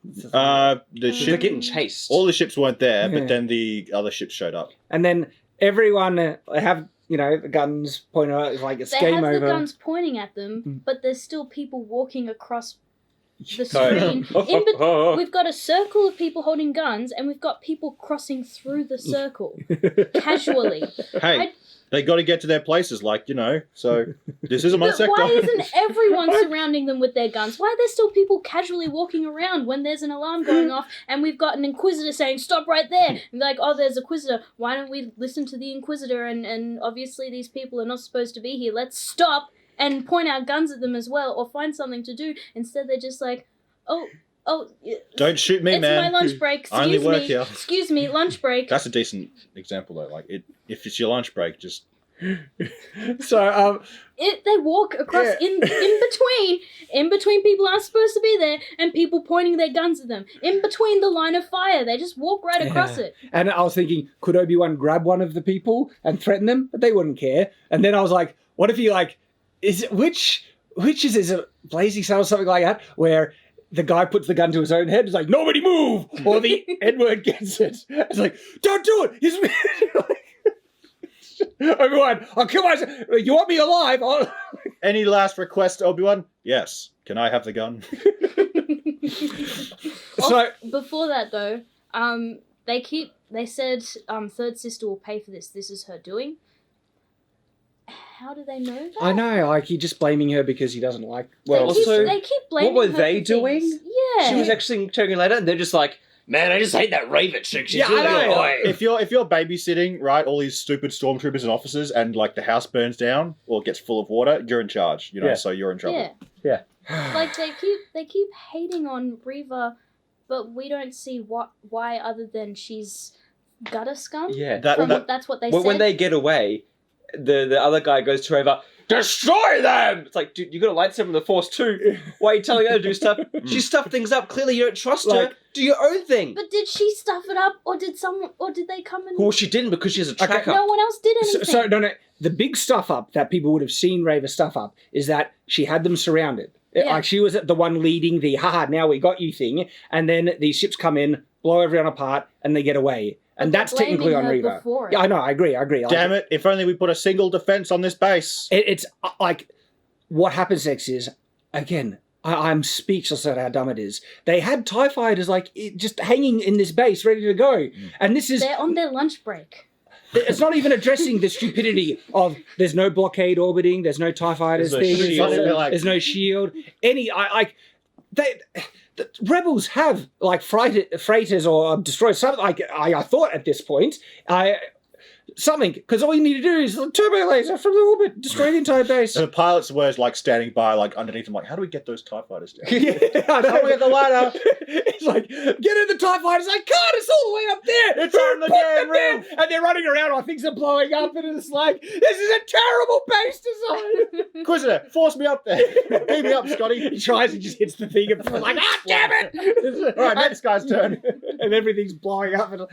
The They're ship, getting chased. all the ships weren't there, Yeah. but then the other ships showed up. and then everyone have the guns pointed out. It's like it's They game have over. the guns pointing at them, but there's still people walking across the Sorry. screen. We've got a circle of people holding guns, and we've got people crossing through the circle casually. Hey, they got to get to their places, so this isn't my But sector. why isn't everyone surrounding them with their guns? Why are there still people casually walking around when there's an alarm going off and we've got an Inquisitor saying, stop right there? And they're like, oh, there's an Inquisitor. Why don't we listen to the Inquisitor? And obviously these people are not supposed to be here. Let's stop and point our guns at them as well, or find something to do. Instead, they're just like, oh, Don't shoot me, it's man. my lunch break. I only Excuse work me. here. Excuse me, lunch break. That's a decent example, though. If it's your lunch break, just So They walk across in between people aren't supposed to be there, and people pointing their guns at them. In between the line of fire, they just walk right across it. And I was thinking, could Obi-Wan grab one of the people and threaten them? But they wouldn't care. And then I was like, what if he is it which is it Blazing Sun or something like that, where the guy puts the gun to his own head, it's like, nobody move, or the Edward gets it. It's like, don't do it. He's Obi-Wan, I'll kill myself. You want me alive? any last request, Obi-Wan? Yes. Can I have the gun? So Before that though, they said Third Sister will pay for this. This is her doing. How do they know that? I know, he's just blaming her because he doesn't like. Well, they keep blaming what were her they for doing? things. Yeah. She was actually talking later, and they're just like, man, I just hate that Raven chick. She's Yeah, I really know. annoying. If you're babysitting, right, all these stupid stormtroopers and officers, and the house burns down or gets full of water, you're in charge. Yeah. So you're in trouble. Yeah. They keep hating on Reva, but we don't see why other than she's gutter scum. Yeah. That's what they said. When they get away, the other guy goes to Reva, destroy them! It's like, dude, you got a lightsaber in the Force too. Why are you telling her to do stuff? She stuffed things up. Clearly you don't trust her. Do your own thing. But did she stuff it up, or did they come and... Well, she didn't because she has a tracker. No one else did anything. So no. The big stuff up that people would have seen Reva stuff up is that she had them surrounded. Yeah. Like she was the one leading the haha, now we got you thing, and then these ships come in, blow everyone apart, and they get away. And that's technically on Reva. Yeah, I know, I agree. Damn it, if only we put a single defense on this base. It's like, what happens next is, again, I'm speechless at how dumb it is. They had TIE fighters just hanging in this base, ready to go. And this is... They're on their lunch break. It's not even addressing the stupidity of there's no blockade orbiting, there's no TIE fighters thing, there's no shield. The rebels have freighters or destroyers. Something I thought at this point, something, because all you need to do is a turbo laser from the orbit, destroy the entire base. And the pilots were standing by underneath them, how do we get those TIE fighters down? Yeah, I know. How do we get the ladder? It's like, get in the TIE fighters. I can't, it's all the way up there. It's on the damn rim. And they're running around while things are blowing up, and it's like, this is a terrible base design. Inquisitor, force me up there. Beam me up, Scotty. He tries and just hits the thing and like, damn it! All right, next guy's turn. And everything's blowing up. And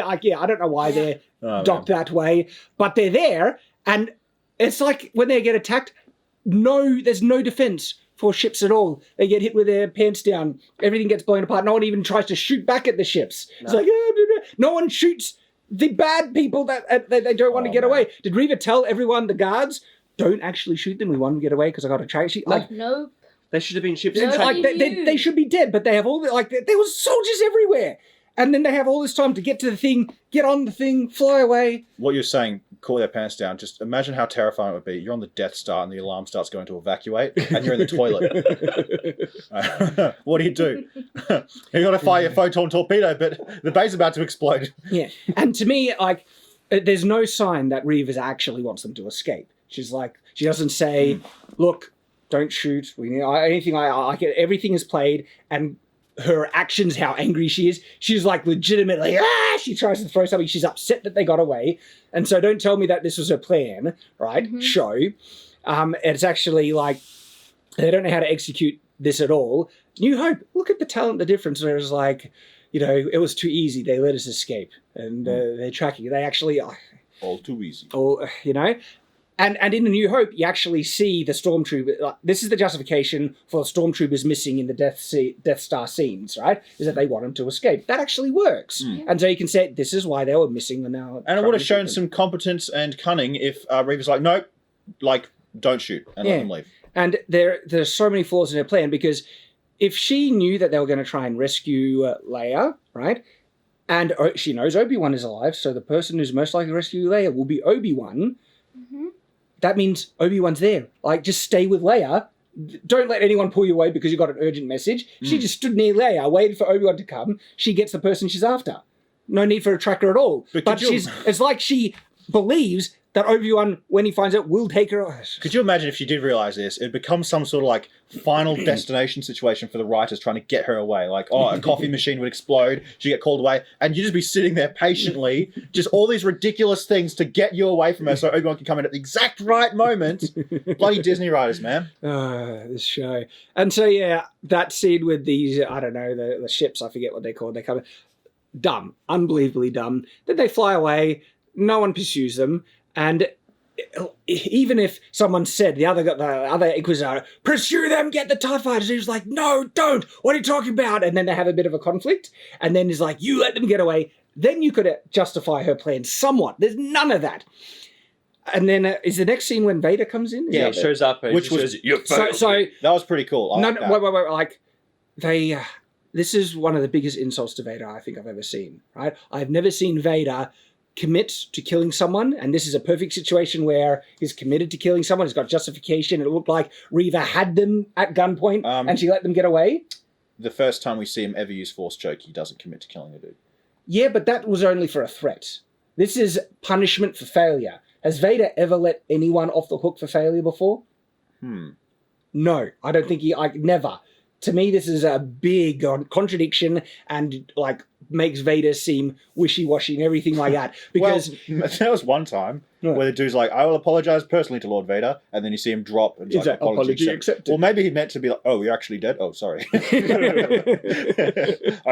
I don't know why they're docked that way, but they're there, and it's like when they get attacked, there's no defense for ships at all. They get hit with their pants down. Everything gets blown apart. No one even tries to shoot back at the ships. No. It's like, no one shoots the bad people that they don't want to get away. Did Reva tell everyone, the guards, don't actually shoot them? We want them to get away because I got a track sheet. No. They should have been ships. They should be dead, but they have all there was soldiers everywhere. And then they have all this time to get to the thing, get on the thing, fly away. What you're saying, call their pants down, just imagine how terrifying it would be. You're on the Death Star and the alarm starts going to evacuate and you're in the toilet. What do? You got to fire your photon torpedo, but the base is about to explode. Yeah. And to me, there's no sign that Reva actually wants them to escape. She's like, she doesn't say, look, don't shoot. Anything everything is played, and her actions, how angry she is. She's like legitimately, she tries to throw something. She's upset that they got away. And so don't tell me that this was her plan, right? Mm-hmm. Show. It's actually like, they don't know how to execute this at all. New Hope, look at the talent, the difference. Whereas it was too easy. They let us escape. And they're tracking. They actually... all too easy. And in A New Hope, you actually see the stormtrooper. This is the justification for the stormtroopers missing in the Death Star scenes, right? Is that they want them to escape. That actually works. And so you can say this is why they were missing when they were. And it would have shown some competence and cunning if Reva's like, nope, don't shoot, and let them leave. And there's so many flaws in her plan, because if she knew that they were going to try and rescue Leia, right? And she knows Obi-Wan is alive, so the person who's most likely to rescue Leia will be Obi-Wan. Mm-hmm. That means Obi-Wan's there. Just stay with Leia. Don't let anyone pull you away because you got an urgent message. She just stood near Leia, waited for Obi-Wan to come. She gets the person she's after. No need for a tracker at all. But it's like she believes that Obi-Wan, when he finds out, will take her. Could you imagine if she did realise this? It'd become some sort of final destination situation for the writers trying to get her away. A coffee machine would explode, she'd get called away, and you'd just be sitting there patiently, just all these ridiculous things to get you away from her so Obi-Wan can come in at the exact right moment. Bloody Disney writers, man. This show. And so, that scene with these, I don't know, the ships, I forget what they're called. They come in. Dumb. Unbelievably dumb. Then they fly away. No one pursues them. And even if someone said, the other Inquisitor, pursue them, get the TIE fighters, he was like, no, don't, what are you talking about? And then they have a bit of a conflict, and then he's like, you let them get away. Then you could justify her plan somewhat. There's none of that. And then is the next scene when Vader comes in? It shows up. Which was so that was pretty cool. Wait. This is one of the biggest insults to Vader I think I've ever seen, right? I've never seen Vader commit to killing someone, and this is a perfect situation where he's committed to killing someone. He's got justification. It looked like Reva had them at gunpoint, and she let them get away. The first time we see him ever use Force choke, he doesn't commit to killing a dude. Yeah, but that was only for a threat. This is punishment for failure. Has Vader ever let anyone off the hook for failure before? No, I don't think never. to me, this is a big contradiction and like makes Vader seem wishy-washy and everything like that. Because there was one time where the dude's like, I will apologize personally to Lord Vader, and then you see him drop and he's like, apology accepted. Well, maybe he meant to be like, oh, you're actually dead? Oh, sorry. I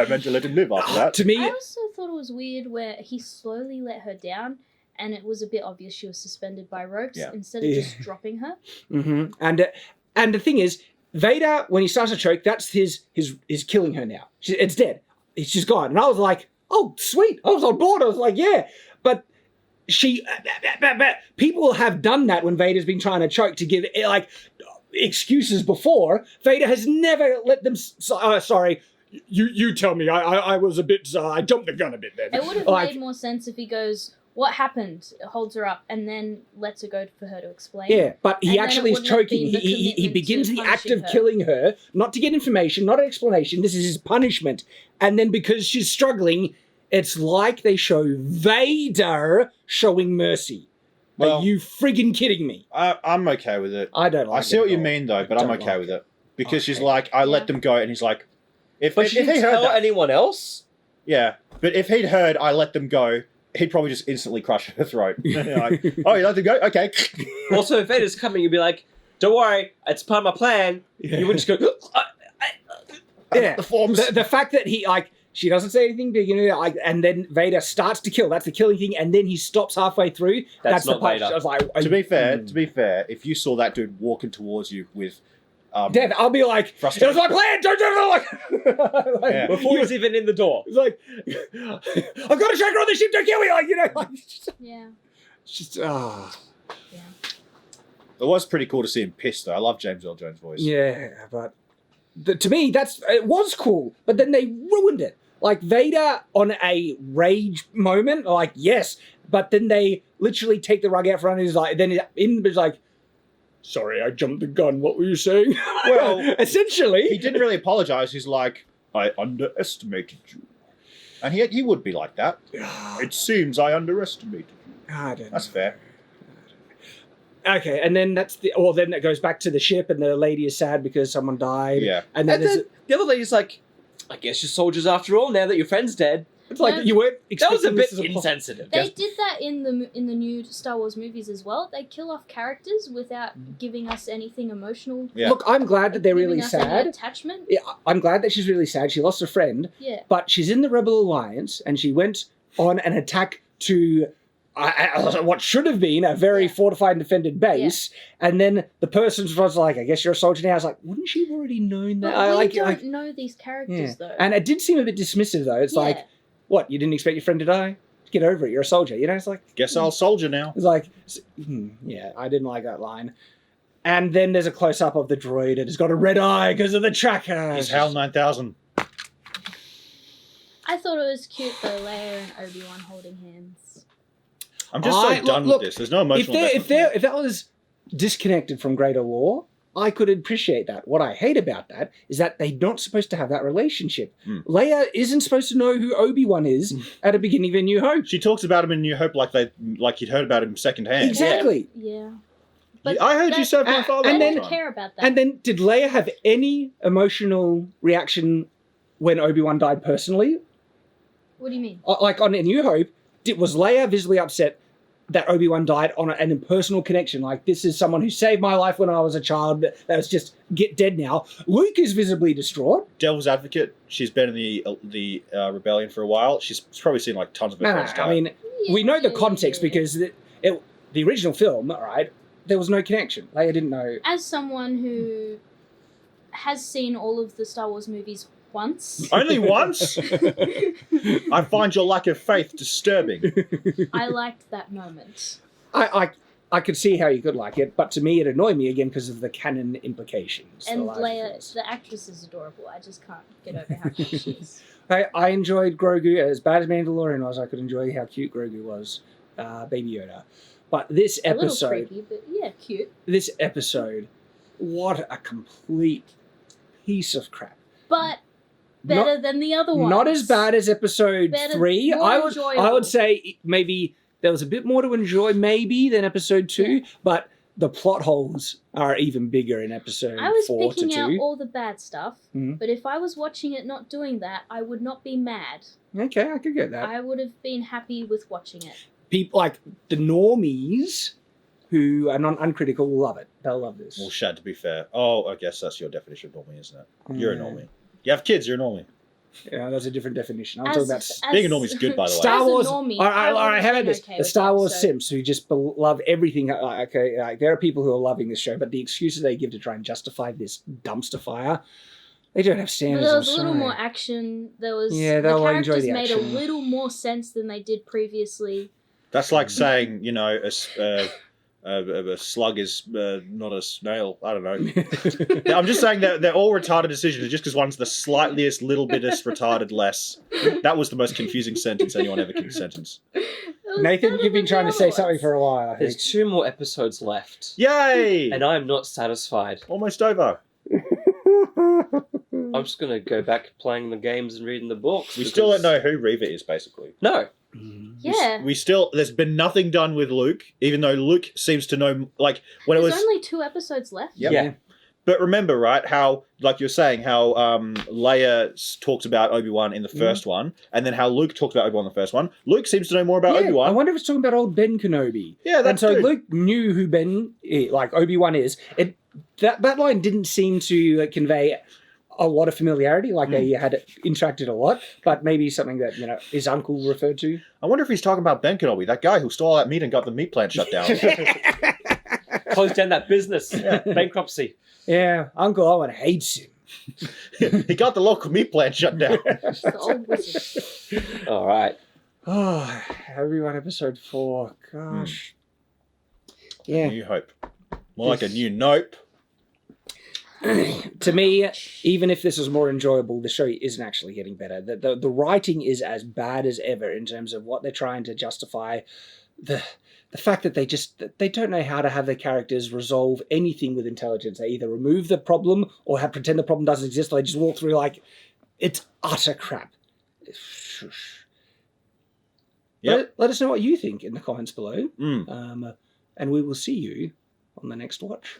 meant to let him live after that. To me, I also thought it was weird where he slowly let her down, and it was a bit obvious she was suspended by ropes instead of just dropping her. Mm-hmm. And the thing is, Vader, when he starts to choke, that's his killing her now. It's dead. She's gone. And I was like, oh, sweet. I was on board. I was like, yeah. But people have done that when Vader's been trying to choke to give like excuses before. Vader has never let them. Sorry, you tell me. I was a bit. I jumped the gun a bit there. It would have made more sense if he goes, "What happened?" Holds her up and then lets her go for her to explain. Yeah, but he actually is choking. He begins the act of killing her, not to get information, not an explanation. This is his punishment. And then because she's struggling, it's like they show Vader showing mercy. Well, are you friggin' kidding me? I'm okay with it. I don't like it. I see what you mean, though, but I'm okay with it. Because she's like, I let them go, and he's like... But she didn't tell anyone else? Yeah, but if he'd heard I let them go, he'd probably just instantly crush her throat. Like, oh, you let them go? Okay. Also, if Vader's coming, you'd be like, don't worry, it's part of my plan. Yeah. You would just go... Yeah, the forms. The fact that he, like, she doesn't say anything big, and then Vader starts to kill. That's the killing thing, and then he stops halfway through. That's not the punch. Vader. I was like, to be fair, if you saw that dude walking towards you with... Death, I'll be like, it was my plan! Don't do it! Like, before he's even in the door. It's like, I've got a tracker on the ship, don't kill me! Like, Yeah. It's just, Yeah. It was pretty cool to see him pissed, though. I love James Earl Jones' voice. Yeah, but to me, it was cool, but then they ruined it. Like, Vader on a rage moment, like, yes, but then they literally take the rug out from under his, like, then he's like, sorry, I jumped the gun, what were you saying? Well, essentially. He didn't really apologise. He's like, I underestimated you. And he would be like that. It seems I underestimated you. I don't know. That's fair. Okay, and then then it goes back to the ship, and the lady is sad because someone died. Yeah. And then the other lady's like, I guess you're soldiers after all, now that your friend's dead. It's like, you weren't expecting that was a bit this insensitive. They did that in the new Star Wars movies as well. They kill off characters without giving us anything emotional. Yeah. Look, I'm glad that they're really giving us any sad. attachment. Yeah, I'm glad that she's really sad. She lost a friend. Yeah. But she's in the Rebel Alliance, and she went on an attack to what should have been a very fortified and defended base, and then the person was like, I guess you're a soldier now. I was like, wouldn't she have already known that? But we don't know these characters, though. And it did seem a bit dismissive, though. It's like, what, you didn't expect your friend to die? Get over it, you're a soldier. You know, it's like... Guess I'll soldier now. It's like, yeah, I didn't like that line. And then there's a close-up of the droid, and it's got a red eye because of the tracker. He's HAL 9000. I thought it was cute, though, Leia and Obi-Wan holding hands. I'm just so done with this. There's no emotional investment. If that was disconnected from greater lore, I could appreciate that. What I hate about that is that they're not supposed to have that relationship. Leia isn't supposed to know who Obi-Wan is at the beginning of A New Hope. She talks about him in New Hope like you'd heard about him secondhand. Exactly. Yeah. But I heard you served my father. I all the didn't time. care about that. And then, did Leia have any emotional reaction when Obi-Wan died personally? What do you mean? Like on A New Hope, was Leia visibly upset that Obi-Wan died on an impersonal connection? Like, this is someone who saved my life when I was a child that was just dead now. Luke is visibly distraught. Devil's advocate. She's been in the rebellion for a while. She's probably seen like tons of her friends die. I mean, we know the context because the original film, right? There was no connection. Leia didn't know. As someone who has seen all of the Star Wars movies once. Only once? I find your lack of faith disturbing. I liked that moment. I could see how you could like it, but to me it annoyed me again because of the canon implications. And Leia, the actress is adorable. I just can't get over how cute she is. I enjoyed Grogu. As bad as Mandalorian was, I could enjoy how cute Grogu was. Baby Yoda. But this episode... A little creepy, but yeah, cute. This episode, what a complete piece of crap. But better than the other ones. Not as bad as episode 3. I would say maybe there was a bit more to enjoy maybe than episode 2, but the plot holes are even bigger in episode I was 4 to picking out 2. all the bad stuff, Mhm. but if I was watching it not doing that, I would not be mad. Okay, I could get that. I would have been happy with watching it. People like the normies who are not uncritical will love it. They'll love this. Well, Shad, to be fair. Oh, I guess that's your definition of normie, isn't it? You're a Yeah. normie. You have kids, you're a normie. Yeah, that's a different definition. I'm talking about Being a normie is good, by the way. Star as a Wars. normie, all I right, would've how about been this? okay The with Star it, Wars so- Simps who just love everything. There are people who are loving this show, but the excuses they give to try and justify this dumpster fire, they don't have But standards. there I'm was a little sorry. more action. There was Yeah, the they'll enjoy characters the made a action. little more sense than they did previously. That's like saying, you know, a slug is not a snail. I don't know. I'm just saying that they're all retarded decisions just because one's the slightest little bitest retarded less. That was the most confusing sentence anyone ever can sentence. It was Nathan, better you've been than trying the to say other something ones. for a while, I think. There's 2 more episodes left, Yay! and I'm not satisfied. Almost over. I'm just gonna go back playing the games and reading the books. We still don't because- know who Reva is, basically. No, Yeah. We still, there's been nothing done with Luke, even though Luke seems to know, like, when it There's was... only 2 episodes left. Yep. Yeah. But remember, right, how, like you're saying, how Leia talks about Obi-Wan in the first one, and then how Luke talks about Obi-Wan in the first one. Luke seems to know more about Yeah, I Obi-Wan. wonder if it's talking about old Ben Kenobi. Yeah, And that's so good. Luke knew who like Obi-Wan is. That line didn't seem to convey a lot of familiarity, like they had interacted a lot, but maybe something that, you know, his uncle referred to. I wonder if he's talking about Ben Kenobi, that guy who stole all that meat and got the meat plant shut down. close down that business. Bankruptcy. Yeah, Uncle Owen hates him. He got the local meat plant shut down. It's the old wizard. All right. Oh, Obi-Wan episode 4. Gosh. Yeah. New Hope. More like a new Nope. To me, even if this was more enjoyable, the show isn't actually getting better. The writing is as bad as ever in terms of what they're trying to justify. The fact that they don't know how to have their characters resolve anything with intelligence. They either remove the problem or pretend the problem doesn't exist, or they just walk through like it's utter crap. Yep. Let us know what you think in the comments below. Mm. And we will see you on the next watch.